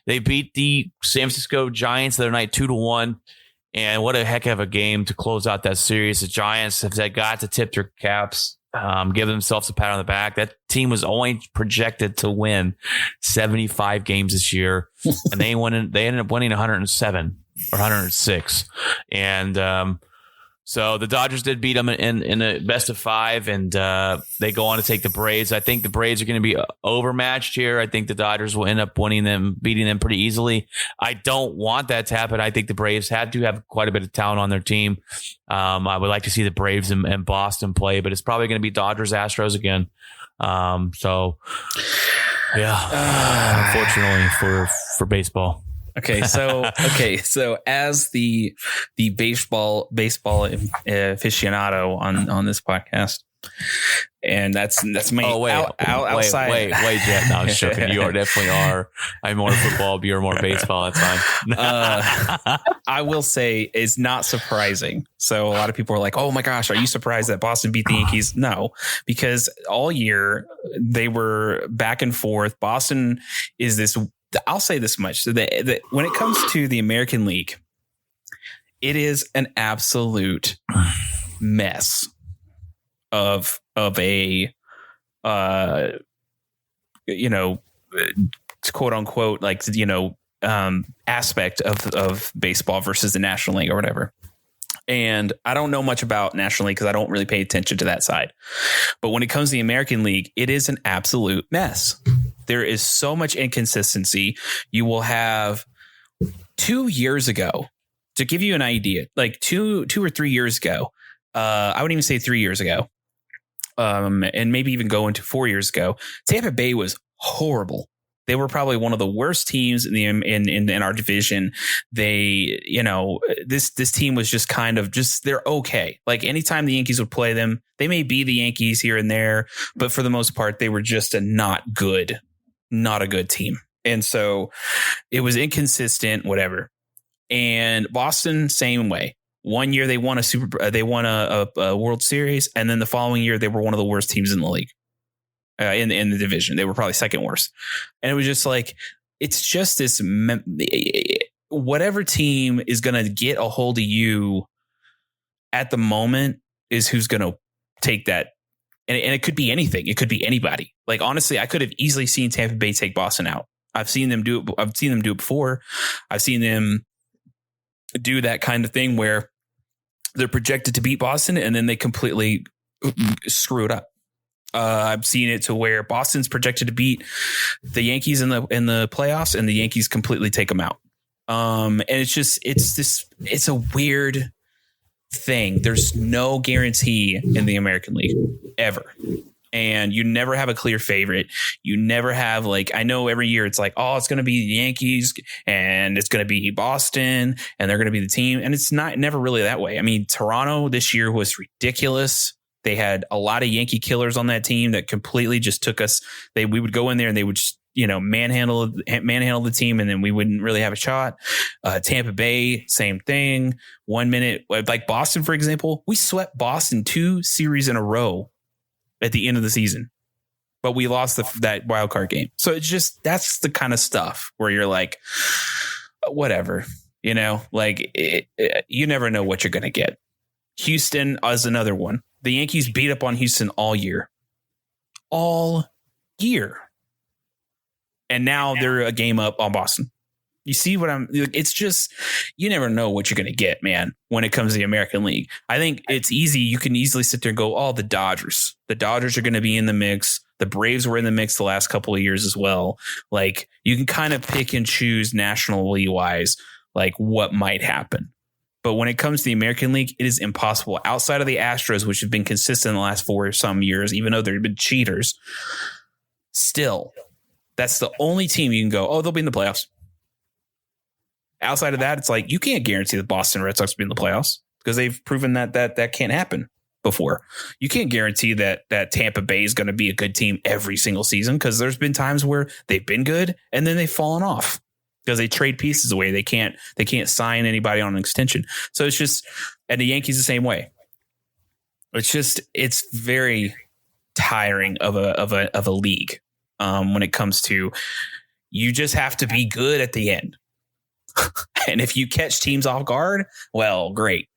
the San Francisco Giants the other night 2-1. And what a heck of a game to close out that series. The Giants have got to tip their caps, give themselves a pat on the back. That team was only projected to win 75 games this year, and they ended up winning 107 or 106. And so the Dodgers did beat them in a best of 5, and they go on to take the Braves. I think the Braves are going to be overmatched here. I think the Dodgers will end up beating them pretty easily. I don't want that to happen. I think the Braves had to have quite a bit of talent on their team. I would like to see the Braves and Boston play, but it's probably going to be Dodgers Astros again. Unfortunately for baseball. Okay, so as the baseball aficionado on this podcast, and that's my outside. Wait, Jeff. No, I'm just joking. You definitely are. I'm more football. You're more baseball. That's fine. I will say it's not surprising. So a lot of people are like, "Oh my gosh, are you surprised that Boston beat the Yankees?" No, because all year they were back and forth. Boston is this. I'll say this much: so that when it comes to the American League, it is an absolute mess of a quote unquote aspect of baseball versus the National League or whatever. And I don't know much about National League because I don't really pay attention to that side. But when it comes to the American League, it is an absolute mess. There is so much inconsistency. You will have 2 years ago, to give you an idea, like two or 3 years ago, I wouldn't even say 3 years ago, and maybe even go into 4 years ago, Tampa Bay was horrible. They were probably one of the worst teams in our division. They, this team was just kind of they're okay. Like anytime the Yankees would play them, they may be the Yankees here and there, but for the most part, they were just not a good team. And so it was inconsistent, whatever. And Boston, same way. 1 year they won a World Series, and then the following year they were one of the worst teams in the league. In the division, they were probably second worst, and it was just like it's just this. Whatever team is going to get a hold of you at the moment is who's going to take that, and it could be anything. It could be anybody. Like honestly, I could have easily seen Tampa Bay take Boston out. I've seen them do it before. I've seen them do that kind of thing where they're projected to beat Boston and then they completely screw it up. I've seen it to where Boston's projected to beat the Yankees in the playoffs and the Yankees completely take them out. And it's a weird thing. There's no guarantee in the American League ever. And you never have a clear favorite. You never have I know every year it's like, oh, it's going to be the Yankees and it's going to be Boston and they're going to be the team. And it's never really that way. I mean, Toronto this year was ridiculous. They had a lot of Yankee killers on that team that completely just took us. We would go in there and they would just, manhandle the team, and then we wouldn't really have a shot. Tampa Bay, same thing. 1 minute, like Boston, for example, we swept Boston 2 series in a row at the end of the season, but we lost that wild card game. So it's just, that's the kind of stuff where you're like, whatever, you never know what you're going to get. Houston is another one. The Yankees beat up on Houston all year. And now they're a game up on Boston. You see what it's just, you never know what you're going to get, man, when it comes to the American League. I think it's easy. You can easily sit there and go, the Dodgers are going to be in the mix. The Braves were in the mix the last couple of years as well. Like, you can kind of pick and choose nationally wise, like what might happen. But when it comes to the American League, it is impossible. Outside of the Astros, which have been consistent in the last 4 or some years, even though they've been cheaters, still, that's the only team you can go, they'll be in the playoffs. Outside of that, it's like you can't guarantee the Boston Red Sox will be in the playoffs because they've proven that can't happen before. You can't guarantee that Tampa Bay is going to be a good team every single season because there's been times where they've been good and then they've fallen off because they trade pieces away. They can't sign anybody on an extension. So it's just, and the Yankees the same way. It's very tiring of a league when it comes to, you just have to be good at the end. And if you catch teams off guard, well, great.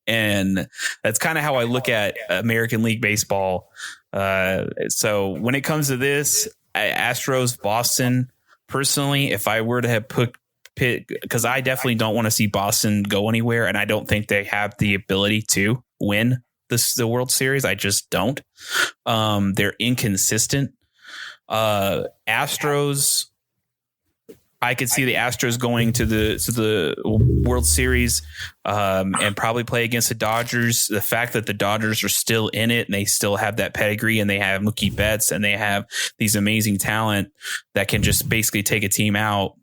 And that's kind of how I look at American League Baseball. So when it comes to this, Astros, Boston, personally, if I were to have pick, because I definitely don't want to see Boston go anywhere, and I don't think they have the ability to win the World Series. I just don't. They're inconsistent. Astros, I could see the Astros going to the World Series and probably play against the Dodgers. The fact that the Dodgers are still in it and they still have that pedigree and they have Mookie Betts and they have these amazing talent that can just basically take a team out.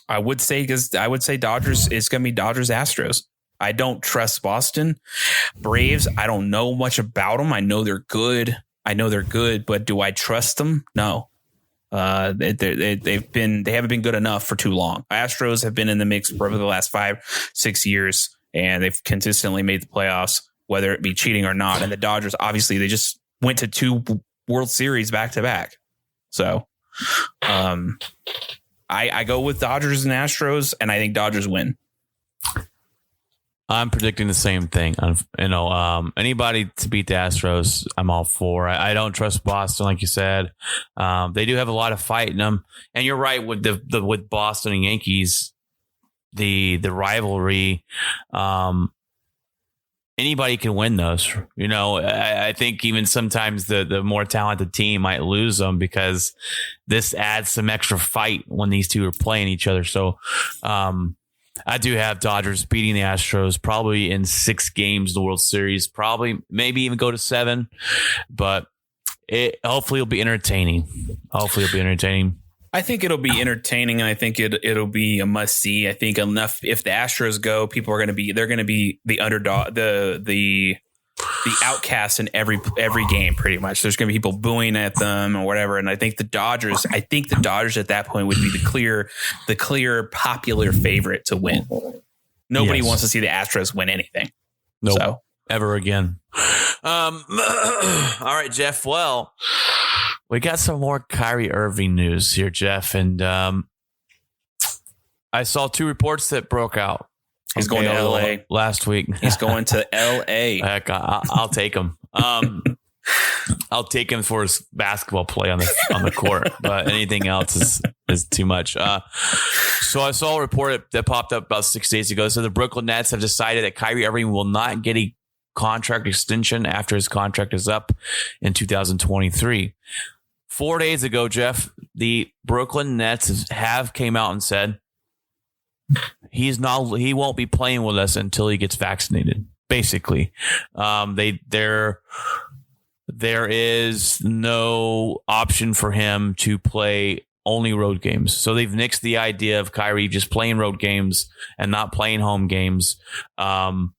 I would say Dodgers, it's going to be Dodgers Astros. I don't trust Boston. Braves, I don't know much about them. I know they're good, but do I trust them? No. They haven't been good enough for too long. Astros have been in the mix for over the last 5-6 years, and they've consistently made the playoffs, whether it be cheating or not. And the Dodgers, obviously, they just went to 2 World Series back to back. So, I go with Dodgers and Astros, and I think Dodgers win. I'm predicting the same thing. Anybody to beat the Astros, I'm all for. I don't trust Boston, like you said. They do have a lot of fight in them, and you're right with with Boston and Yankees, the rivalry. Anybody can win those. I think even sometimes the more talented team might lose them because this adds some extra fight when these two are playing each other. So, I do have Dodgers beating the Astros probably in 6 games in the World Series, maybe even go to 7, but hopefully it'll be entertaining. I think it'll be entertaining, and I think it'll be a must see. I think enough if the Astros go, people are going to be the underdog, the outcast in every game, pretty much. There's going to be people booing at them or whatever. And I think the Dodgers at that point would be the clear popular favorite to win. Nobody wants to see the Astros win anything. Nope. So. Ever again. All right, Jeff. Well, we got some more Kyrie Irving news here, Jeff. And I saw 2 reports that broke out. He's going to LA last week. He's going to LA. Heck, I'll take him. I'll take him for his basketball play on the court, but anything else is too much. So I saw a report that popped up about 6 days ago. So the Brooklyn Nets have decided that Kyrie Irving will not get a contract extension after his contract is up in 2023. 4 days ago, Jeff, the Brooklyn Nets have came out and said he won't be playing with us until he gets vaccinated. Basically, there is no option for him to play only road games. So they've nixed the idea of Kyrie just playing road games and not playing home games. So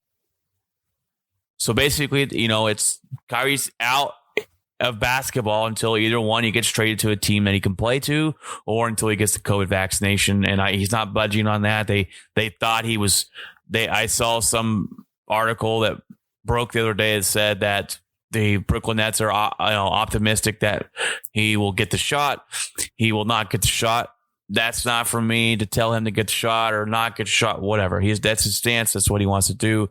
basically, it's Kyrie's out of basketball until either one, he gets traded to a team that he can play to, or until he gets the COVID vaccination. And he's not budging on that. They thought he was. I saw some article that broke the other day that said that the Brooklyn Nets are optimistic that he will get the shot. He will not get the shot. That's not for me to tell him to get the shot or not get the shot. Whatever. That's his stance. That's what he wants to do.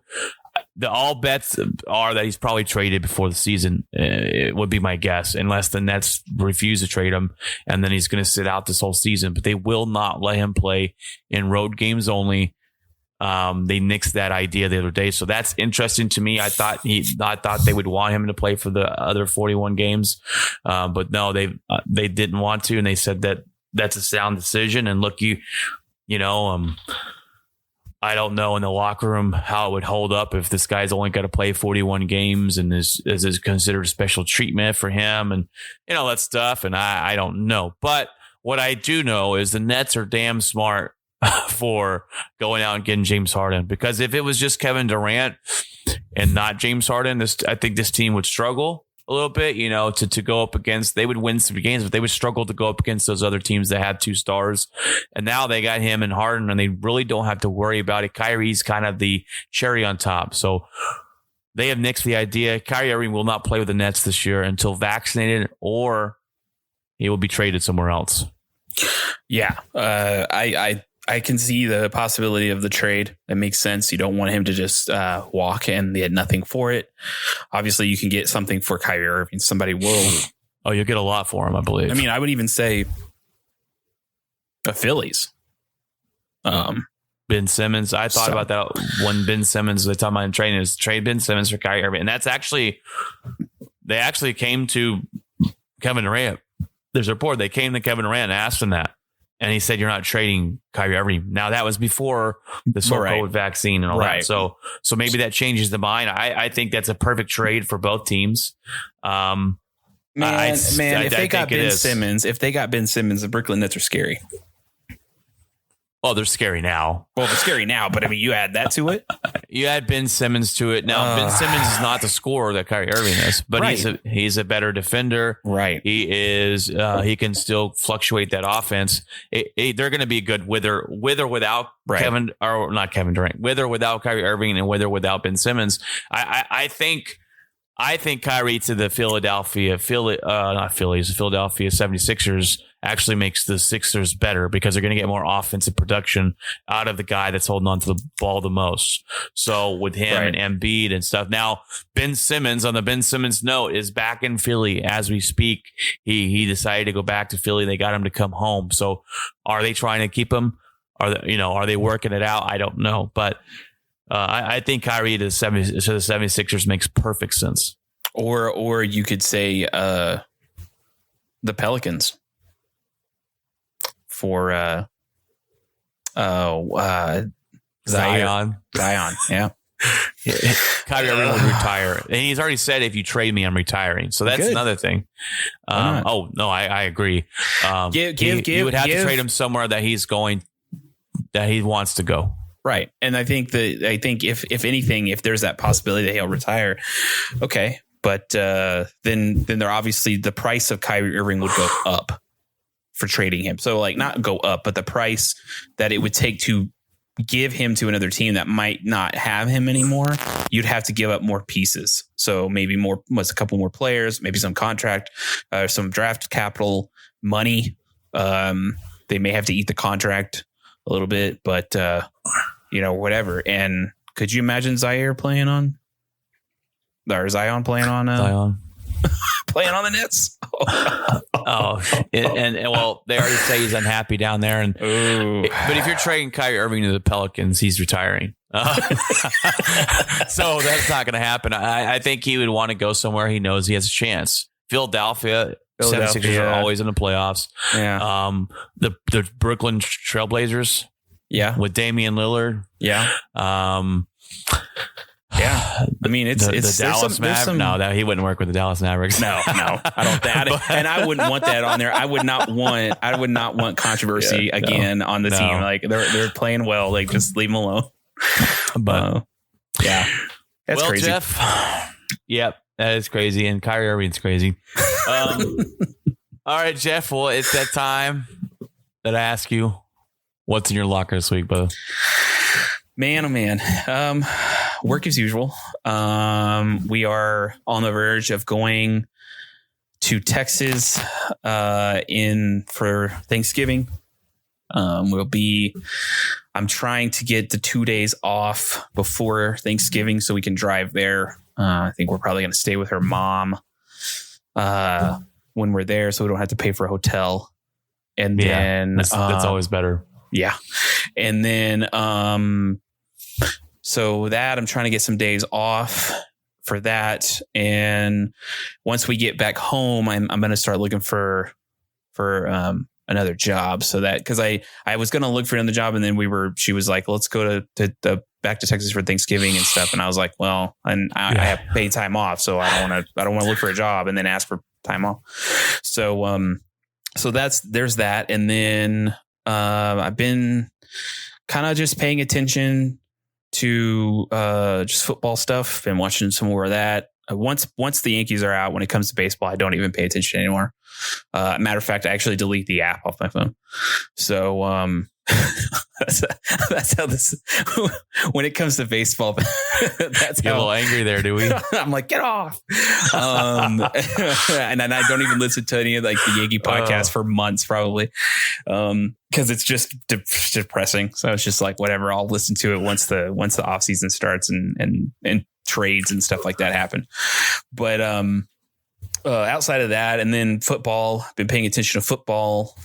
all bets are that he's probably traded before the season. It would be my guess, unless the Nets refuse to trade him, and then he's going to sit out this whole season. But they will not let him play in road games only. They nixed that idea the other day, so that's interesting to me. I thought they would want him to play for the other 41 games, but no, they didn't want to, and they said that that's a sound decision. And look, I don't know in the locker room how it would hold up if this guy's only got to play 41 games and is considered special treatment for him and that stuff. And I don't know. But what I do know is the Nets are damn smart for going out and getting James Harden, because if it was just Kevin Durant and not James Harden, I think this team would struggle a little bit, to go up against. They would win some games, but they would struggle to go up against those other teams that have two stars. And now they got him and Harden, and they really don't have to worry about it. Kyrie's kind of the cherry on top. So they have nixed the idea. Kyrie Irving will not play with the Nets this year until vaccinated, or he will be traded somewhere else. Yeah. I can see the possibility of the trade. It makes sense. You don't want him to just walk and they had nothing for it. Obviously, you can get something for Kyrie Irving. Somebody will. Oh, you'll get a lot for him, I believe. I mean, I would even say the Phillies. Ben Simmons. I thought about that when Ben Simmons, the time I'm training, is trade Ben Simmons for Kyrie Irving. And that's they actually came to Kevin Durant. There's a report. They came to Kevin Durant and asked him that. And he said, you're not trading Kyrie Irving. Now, that was before the COVID vaccine and all that. So maybe that changes the mind. I think that's a perfect trade for both teams. If they got Ben Simmons, the Brooklyn Nets are scary. Well, they're scary now. Well, they're scary now, but I mean, you add that to it. You add Ben Simmons to it. Now, Ben Simmons is not the scorer that Kyrie Irving is, but he's a better defender. Right. He is. He can still fluctuate that offense. They're going to be good with or without not Kevin Durant, with or without Kyrie Irving, and with or without Ben Simmons. I think Kyrie to the Philadelphia 76ers actually makes the Sixers better, because they're going to get more offensive production out of the guy that's holding on to the ball the most. So with him and Embiid and stuff. Now, Ben Simmons, on the Ben Simmons note, is back in Philly as we speak. He decided to go back to Philly. They got him to come home. So are they trying to keep him? Are they working it out? I don't know. But I think Kyrie to the 76ers makes perfect sense. Or you could say the Pelicans for Zion. Yeah. Kyrie Irving would retire, and he's already said, if you trade me, I'm retiring. So that's another thing. Oh no, I agree. You would have to trade him somewhere that he wants to go. Right. And I think if anything, if there's that possibility that he'll retire, okay. But then they're obviously, the price of Kyrie Irving would go up for trading him. So not go up, but the price that it would take to give him to another team that might not have him anymore, you'd have to give up more pieces. So maybe a couple more players, maybe some contract, some draft capital, money. They may have to eat the contract a little bit, but whatever. And could you imagine Zion playing on Zion playing on the Nets? Well, they already say he's unhappy down there. But if you're trading Kyrie Irving to the Pelicans, he's retiring. So that's not going to happen. I think he would want to go somewhere he knows he has a chance. Philadelphia 76ers are always in the playoffs. Yeah. The Brooklyn Trailblazers. Yeah. With Damian Lillard. Yeah. Yeah, I mean it's the Dallas Mavericks. No, that he wouldn't work with the Dallas Mavericks. No, I don't. And I wouldn't want that on there. I would not want controversy again on the team. They're playing well. Just leave them alone. But that's crazy. Jeff. Yep, that is crazy, and Kyrie Irving's crazy. All right, Jeff. Well, it's that time that I ask you, what's in your locker this week, brother? Man, oh man. Work as usual. We are on the verge of going to Texas for Thanksgiving. I'm trying to get the 2 days off before Thanksgiving so we can drive there. I think we're probably going to stay with her mom when we're there, so we don't have to pay for a hotel. And then that's always better. Yeah. And then so that I'm trying to get some days off for that. And once we get back home, I'm going to start looking for another job, so that, because I was going to look for another job, and then she was like, let's go to back to Texas for Thanksgiving and stuff. And I was like, well, and I have paid time off, so I don't want to look for a job and then ask for time off. So there's that. And then I've been kind of just paying attention to just football stuff. Been watching some more of that. Once the Yankees are out, when it comes to baseball, I don't even pay attention anymore. Matter of fact, I actually delete the app off my phone. So that's how this. When it comes to baseball, that's Get a little angry there, do we? I'm like, get off. And then I don't even listen to any of like the Yankee podcast for months, probably, because it's just depressing. So it's just like, whatever. I'll listen to it once the off season starts and trades and stuff like that happen. But outside of that, and then football, been paying attention to football.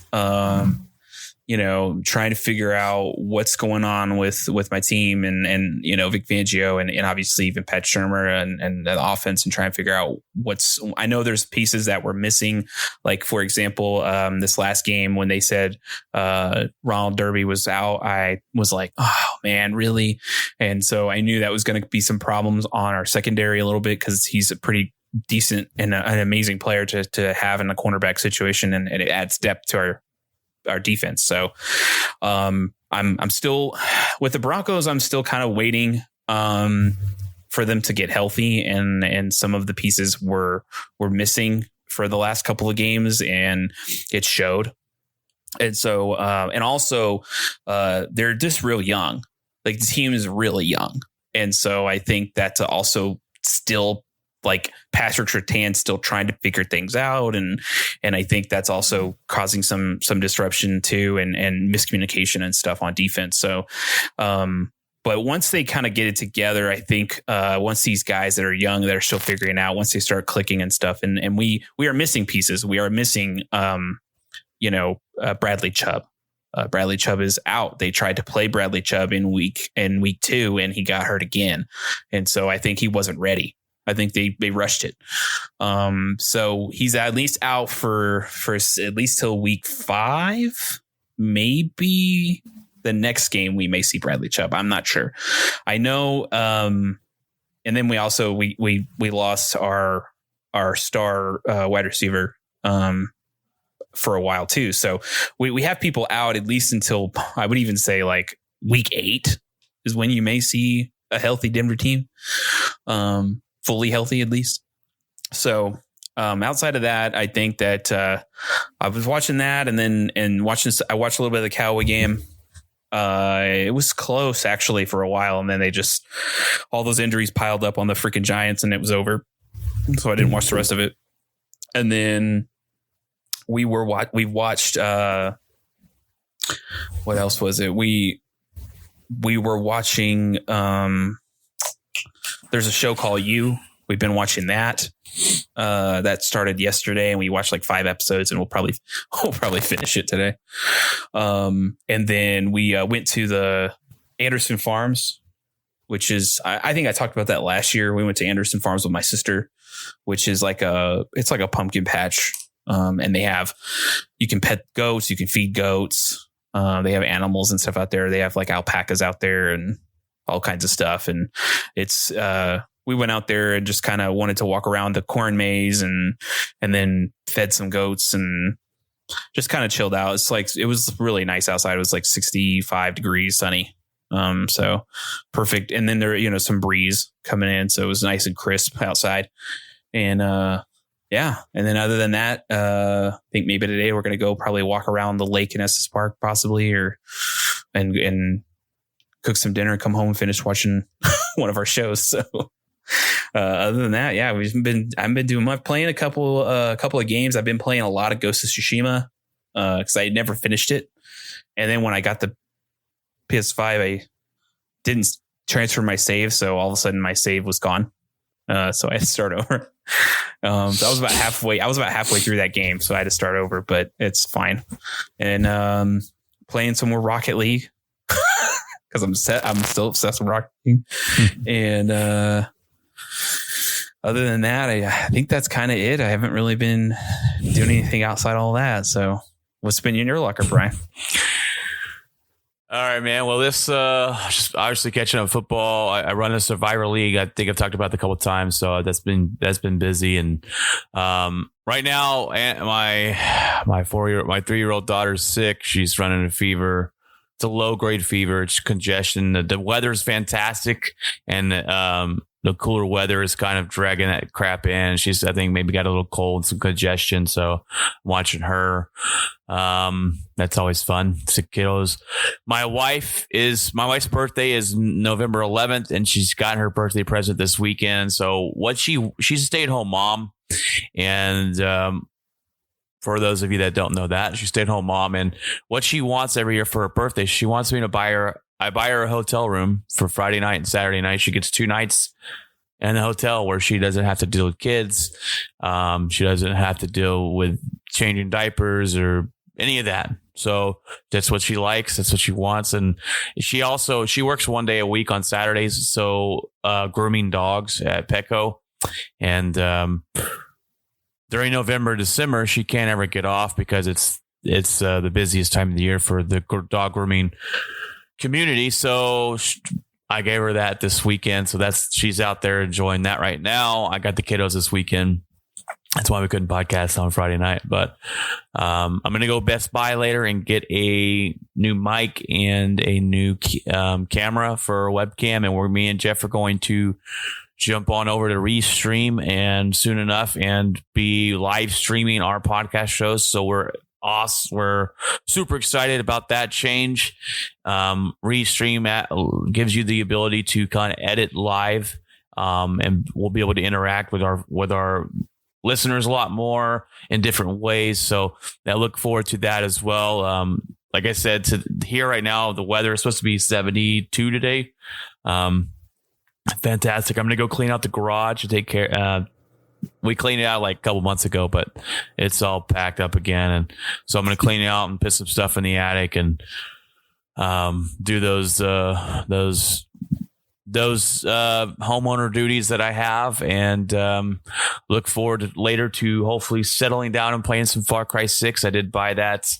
Trying to figure out what's going on with my team and Vic Fangio and obviously even Pat Shurmur and the offense, and trying to figure out I know there's pieces that were missing. Like, for example, this last game when they said Ronald Derby was out, I was like, oh man, really? And so I knew that was going to be some problems on our secondary a little bit, because he's a pretty decent and an amazing player to have in a cornerback situation, and it adds depth to our defense. So I'm still with the Broncos. I'm still kind of waiting for them to get healthy, and some of the pieces were missing for the last couple of games, and it showed. And so and also they're just real young. Like, the team is really young, and so I think that's also still, like, Patrick Surtain still trying to figure things out. And I think that's also causing some disruption too, and miscommunication and stuff on defense. So, but once they kind of get it together, I think once these guys that are young, that are still figuring out, once they start clicking and stuff, and we are missing pieces. We are missing, Bradley Chubb. Bradley Chubb is out. They tried to play Bradley Chubb in week 2, and he got hurt again. And so I think he wasn't ready. I think they rushed it. So he's at least out for at least till week 5. Maybe the next game we may see Bradley Chubb. I'm not sure. I know. And then we also we lost our star wide receiver for a while too. So we have people out at least until, I would even say, like, week 8 is when you may see a healthy Denver team. Fully healthy, at least. So outside of that, I think that I was watching that, and watching. I watched a little bit of the Cowboy game. It was close actually for a while, and then they just, all those injuries piled up on the freaking Giants, and it was over. So I didn't watch the rest of it. And then we watched. What else was it? We were watching. There's a show called You. We've been watching that. That started yesterday, and we watched like 5 episodes, and we'll probably finish it today. And then we went to the Anderson Farms, which is, I think I talked about that last year. We went to Anderson Farms with my sister, which is it's like a pumpkin patch. And you can pet goats, you can feed goats. They have animals and stuff out there. They have like alpacas out there and all kinds of stuff. And it's, we went out there and just kind of wanted to walk around the corn maze and then fed some goats and just kind of chilled out. It's like, it was really nice outside. It was like 65 degrees, sunny. So perfect. And then there, some breeze coming in. So it was nice and crisp outside. And, yeah. And then other than that, I think maybe today we're going to go probably walk around the lake in Estes Park possibly, and cook some dinner and come home and finish watching one of our shows. So, other than that, yeah, I've been doing much, playing a couple of games. I've been playing a lot of Ghost of Tsushima, cause I had never finished it. And then when I got the PS5, I didn't transfer my save, so all of a sudden my save was gone. So I had to start over. So I was about halfway through that game, so I had to start over, but it's fine. And playing some more Rocket League because I'm still obsessed with Rocket League. And other than that, I think that's kind of it. I haven't really been doing anything outside all that. So what's been in your locker, Brian? All right, man. Well, this just obviously catching up football. I run a Survivor League. I think I've talked about it a couple of times, so that's been busy. And right now, my 3-year-old daughter's sick. She's running a fever. It's a low grade fever. It's congestion. The weather's fantastic, and the cooler weather is kind of dragging that crap in. She's, I think, maybe got a little cold, some congestion. So I'm watching her. That's always fun. Sick kiddos. My wife's birthday is November 11th, and she's got her birthday present this weekend. So she's a stay-at-home mom, and for those of you that don't know that, she's a stay-at-home mom, and what she wants every year for her birthday, she wants me to buy her. I buy her a hotel room for Friday night and Saturday night. She gets 2 nights in the hotel where she doesn't have to deal with kids. She doesn't have to deal with changing diapers or any of that. So that's what she likes. That's what she wants. And she works 1 day a week on Saturdays. So grooming dogs at Petco. And during November, December, she can't ever get off because it's the busiest time of the year for the dog grooming community. So I gave her that this weekend. So she's out there enjoying that right now. I got the kiddos this weekend. That's why we couldn't podcast on Friday night. But I'm going to go Best Buy later and get a new mic and a new camera for a webcam. And me and Jeff are going to jump on over to Restream and soon enough and be live streaming our podcast shows. So we're super excited about that change. Restream gives you the ability to kind of edit live, and we'll be able to interact with our listeners a lot more in different ways. So I look forward to that as well. Like I said, here right now, the weather is supposed to be 72 today. Fantastic. I'm going to go clean out the garage and take care. We cleaned it out like a couple months ago, but it's all packed up again. And so I'm going to clean it out and put some stuff in the attic and do those homeowner duties that I have, and look forward later to hopefully settling down and playing some Far Cry 6. I did buy that,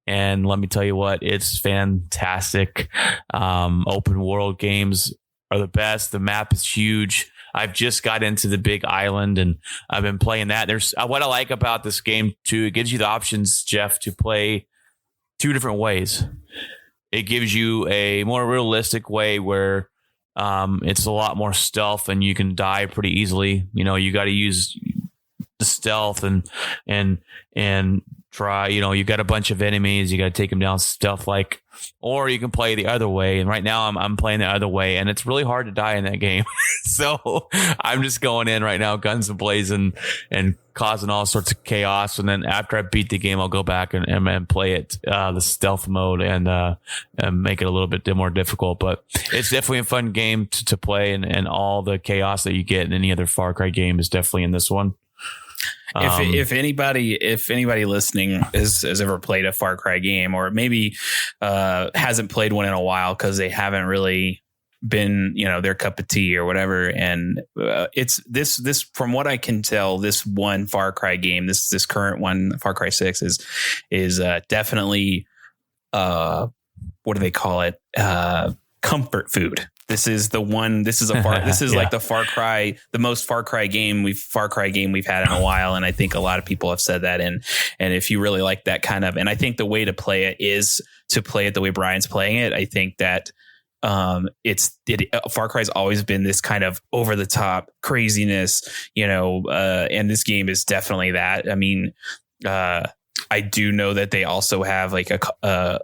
and let me tell you what, it's fantastic. Open world games are the best. The map is huge. I've just got into the big island and I've been playing that. There's what I like about this game too. It gives you the options, Jeff, to play 2 different ways. It gives you a more realistic way where it's a lot more stealth and you can die pretty easily. You know, you got to use the stealth and try, you got a bunch of enemies. You got to take them down stealth like, or you can play the other way. And right now I'm playing the other way, and it's really hard to die in that game. So I'm just going in right now, guns blazing and causing all sorts of chaos. And then after I beat the game, I'll go back and play it, the stealth mode and make it a little bit more difficult. But it's definitely a fun game to play, and all the chaos that you get in any other Far Cry game is definitely in this one. If anybody listening has ever played a Far Cry game, or maybe hasn't played one in a while because they haven't really been, their cup of tea or whatever, and it's this from what I can tell, this one Far Cry game, this current one, Far Cry 6, is definitely what do they call it? Comfort food. This is the one. This is like the most Far Cry game we've had in a while, and I think a lot of people have said that. And if you really like that kind of, and I think the way to play it is to play it the way Brian's playing it. I think that Far Cry's always been this kind of over the top craziness, and this game is definitely that. I mean, I do know that they also have like a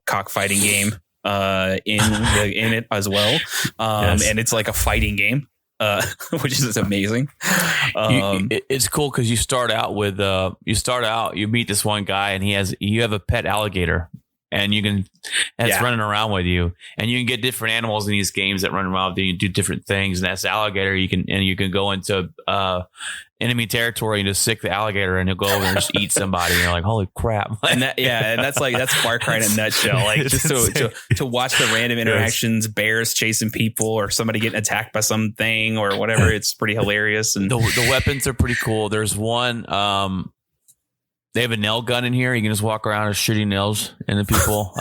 cockfighting game in it as well, yes. And it's like a fighting game, which is amazing. It's cool because you start out, you meet this one guy, and you have a pet alligator, and it's Yeah. running around with you, and you can get different animals in these games that run around with you and do different things. And that's the alligator. You can go into enemy territory and just sick the alligator, and he'll go over and just eat somebody. And you're like, holy crap! And that's Far Cry in a nutshell. Like just to watch the random interactions, bears chasing people, or somebody getting attacked by something or whatever. It's pretty hilarious. And the weapons are pretty cool. There's one. They have a nail gun in here. You can just walk around and shooting nails into people.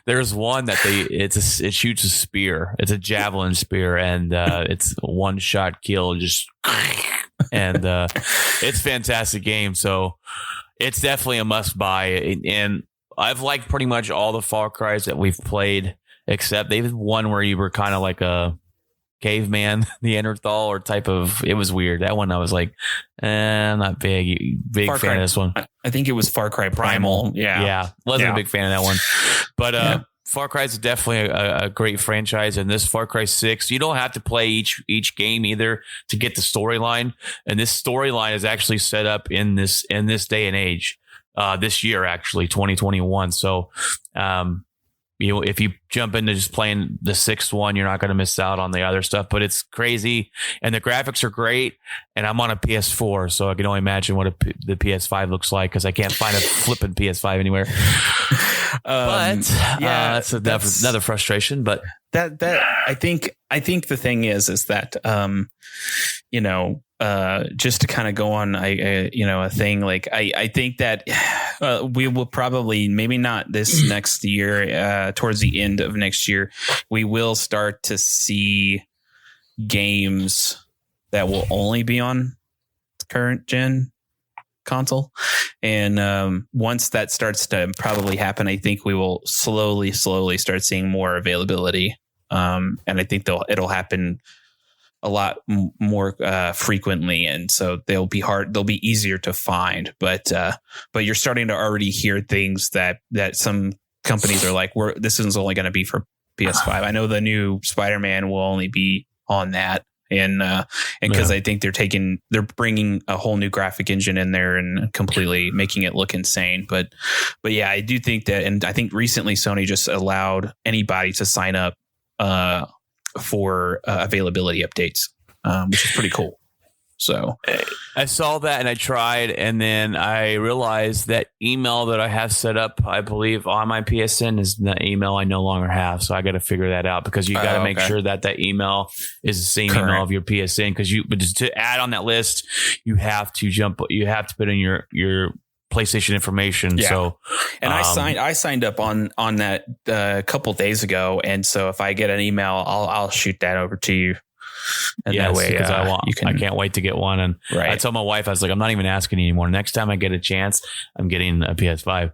There's one that it shoots a spear. It's a javelin spear, and it's one shot kill. Just and it's a fantastic game. So it's definitely a must buy. And I've liked pretty much all the Far Cries that we've played, except they've one where you were kind of like a caveman, Neanderthal or type of. It was weird. That one I was like, not big Far fan Cry, of this one. I think it was Far Cry Primal. Yeah, wasn't Yeah. a big fan of that one, but Yeah. Far Cry is definitely a great franchise. And this Far Cry 6, you don't have to play each game either to get the storyline. And this storyline is actually set up in this day and age, this year actually 2021. So if you jump into just playing the sixth one, you're not going to miss out on the other stuff. But it's crazy, and the graphics are great. And I'm on a PS4, so I can only imagine what the PS5 looks like, because I can't find a flipping PS5 anywhere. But that's another frustration. But that I think the thing is that just to kind of go on a thing, like I think that we will probably, maybe not this next year, towards the end of next year, we will start to see games that will only be on current gen console. And once that starts to probably happen, I think we will slowly start seeing more availability. And I think it'll happen a lot more frequently, and so they'll be easier to find. But you're starting to already hear things that some companies are like, this is only going to be for PS5. I know the new Spider-Man will only be on that. And because I think they're bringing a whole new graphic engine in there and completely making it look insane. But yeah, I do think that, and I think recently Sony just allowed anybody to sign up for availability updates, which is pretty cool. So I saw that and I tried, and then I realized that email that I have set up, I believe on my PSN, is the email I no longer have. So I got to figure that out, because you got to make sure that email is the same email of your PSN. Because to add on that list, you have to put in your PlayStation information. Yeah. So, and I signed up on that a couple days ago, and so if I get an email, I'll shoot that over to you. And that way, because I can't wait to get one. And I told my wife, I was like, I'm not even asking anymore. Next time I get a chance, I'm getting a PS5.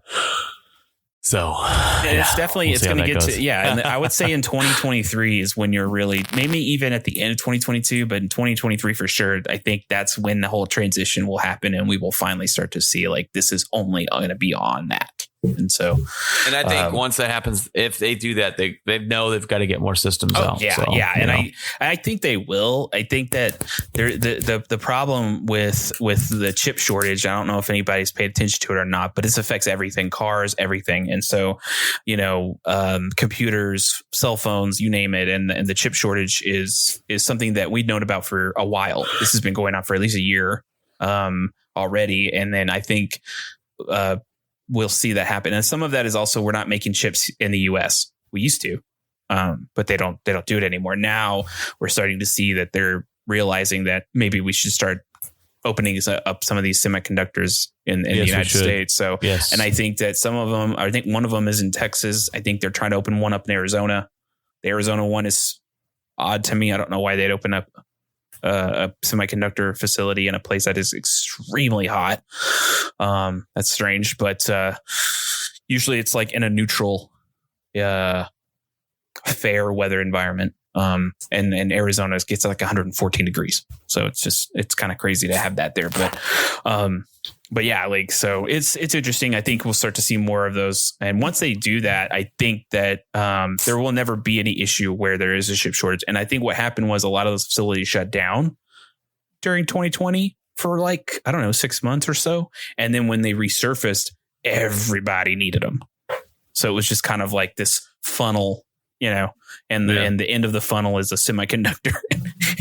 So it's definitely, it's going to get to, and I would say in 2023 is when you're really, maybe even at the end of 2022, but in 2023 for sure, I think that's when the whole transition will happen, and we will finally start to see like, this is only going to be on that. And so, and I think once that happens, if they do that, they know they've got to get more systems out. Yeah, so, and I think they will. I think that the problem with the chip shortage, I don't know if anybody's paid attention to it or not, but this affects everything, cars, everything. And so, computers, cell phones, you name it. And the chip shortage is something that we'd known about for a while. This has been going on for at least a year already. And then I think we'll see that happen. And some of that is also, we're not making chips in the US. We used to, but they don't do it anymore. Now we're starting to see that they're realizing that maybe we should start opening up some of these semiconductors in the United States. So, and I think that some of them, I think one of them is in Texas. I think they're trying to open one up in Arizona. The Arizona one is odd to me. I don't know why they'd open up a semiconductor facility in a place that is extremely hot. That's strange, but usually it's like in a neutral, fair weather environment. And Arizona gets like 114 degrees. So it's kind of crazy to have that there. But yeah, like, so it's interesting. I think we'll start to see more of those. And once they do that, I think that there will never be any issue where there is a chip shortage. And I think what happened was a lot of those facilities shut down during 2020 for like, I don't know, 6 months or so. And then when they resurfaced, everybody needed them. So it was just kind of like this funnel, and the end of the funnel is a semiconductor,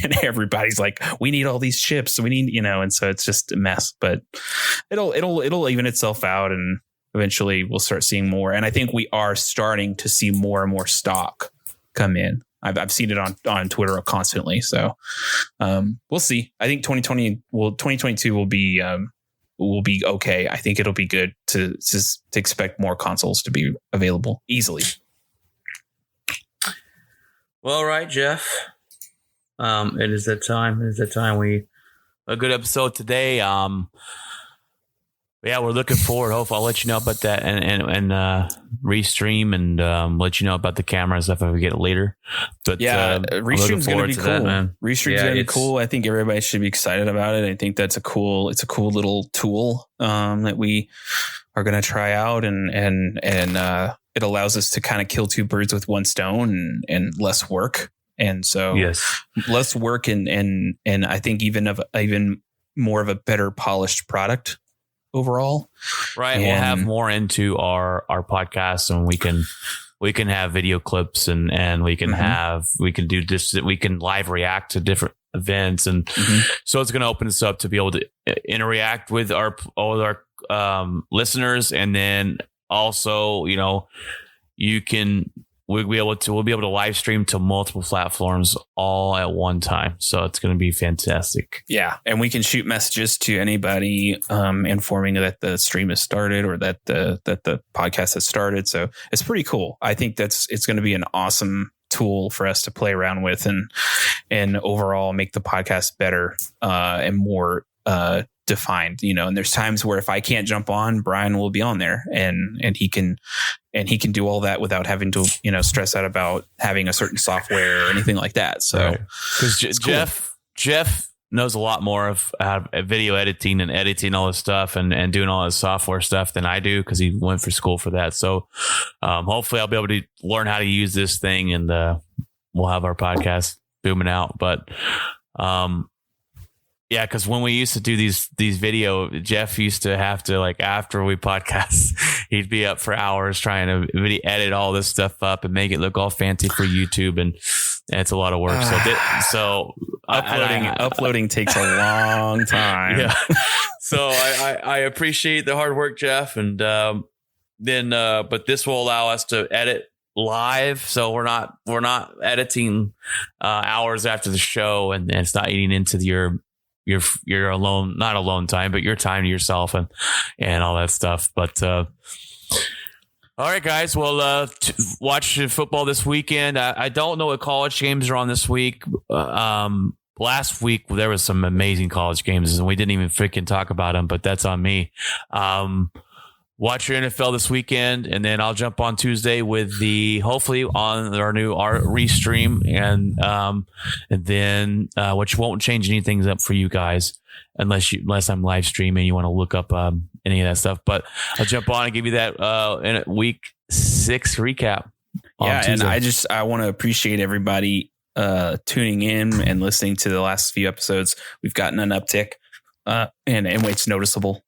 and everybody's like, we need all these chips. We need, and so it's just a mess, but it'll even itself out, and eventually we'll start seeing more. And I think we are starting to see more and more stock come in. I've seen it on Twitter constantly. So we'll see. I think 2022 will be okay. I think it'll be good to expect more consoles to be available easily. Well, all right, Jeff. It is that time. A good episode today. Yeah, we're looking forward. Hopefully, I'll let you know about that and restream and let you know about the camera and stuff if we get it later. But restream's going to be cool. Restream's going to be cool. I think everybody should be excited about it. I think it's a cool little tool that we are going to try out, and it allows us to kind of kill two birds with one stone and less work. And so less work and I think even more of a better polished product overall. Right. And we'll have more into our podcast, and we can have video clips and we can do this, we can live react to different events. And so it's going to open us up to be able to interact with all our listeners. And then also, we'll be able to live stream to multiple platforms all at one time. So it's going to be fantastic. Yeah. And we can shoot messages to anybody informing that the stream has started or that the podcast has started. So it's pretty cool. I think it's going to be an awesome tool for us to play around with and overall make the podcast better and more defined, and there's times where if I can't jump on, Brian will be on there and he can do all that without having to, stress out about having a certain software or anything like that. So because Jeff knows a lot more of video editing and editing all this stuff and doing all this software stuff than I do, because he went for school for that. So hopefully I'll be able to learn how to use this thing, and we'll have our podcast booming out. But yeah, because when we used to do these video, Jeff used to have to, like, after we podcast, he'd be up for hours trying to edit all this stuff up and make it look all fancy for YouTube, and it's a lot of work. So uploading takes a long time. Yeah. So I appreciate the hard work, Jeff, and but this will allow us to edit live, so we're not editing hours after the show, and it's not eating into your alone, not alone time, but your time to yourself and all that stuff. But all right, guys, well, watch football this weekend. I don't know what college games are on this week. Last week there was some amazing college games, and we didn't even freaking talk about them, but that's on me. Watch your NFL this weekend, and then I'll jump on Tuesday with hopefully on our new restream, and then which won't change anything up for you guys unless I'm live streaming. You want to look up any of that stuff, but I'll jump on and give you that in week 6 recap. Yeah, and I want to appreciate everybody tuning in and listening to the last few episodes. We've gotten an uptick, and it's noticeable.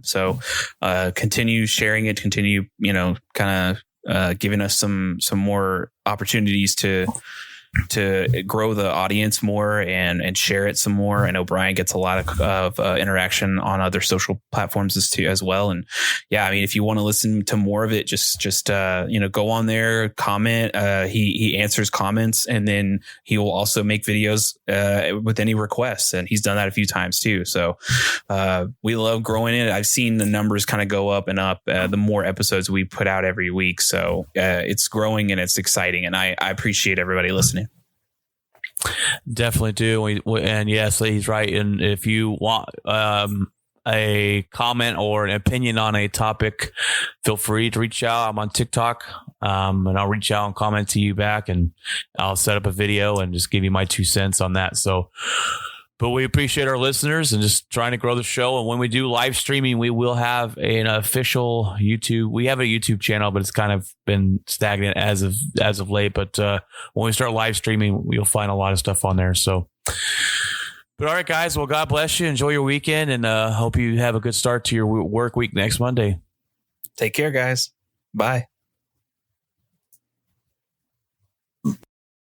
So continue sharing it, continue, kind of giving us some more opportunities to grow the audience more and share it some more. I know Brian gets a lot of interaction on other social platforms as well. And yeah, I mean, if you want to listen to more of it, just go on there, comment. He answers comments, and then he will also make videos with any requests. And he's done that a few times too. So we love growing it. I've seen the numbers kind of go up and up the more episodes we put out every week. So it's growing and it's exciting. And I appreciate everybody listening. Definitely do. And yes, he's right. And if you want a comment or an opinion on a topic, feel free to reach out. I'm on TikTok, and I'll reach out and comment to you back, and I'll set up a video and just give you my 2 cents on that. So, but we appreciate our listeners and just trying to grow the show. And when we do live streaming, we will have an official YouTube. We have a YouTube channel, but it's kind of been stagnant as of late. But when we start live streaming, you'll find a lot of stuff on there. So, but all right, guys. Well, God bless you. Enjoy your weekend, and hope you have a good start to your work week next Monday. Take care, guys. Bye.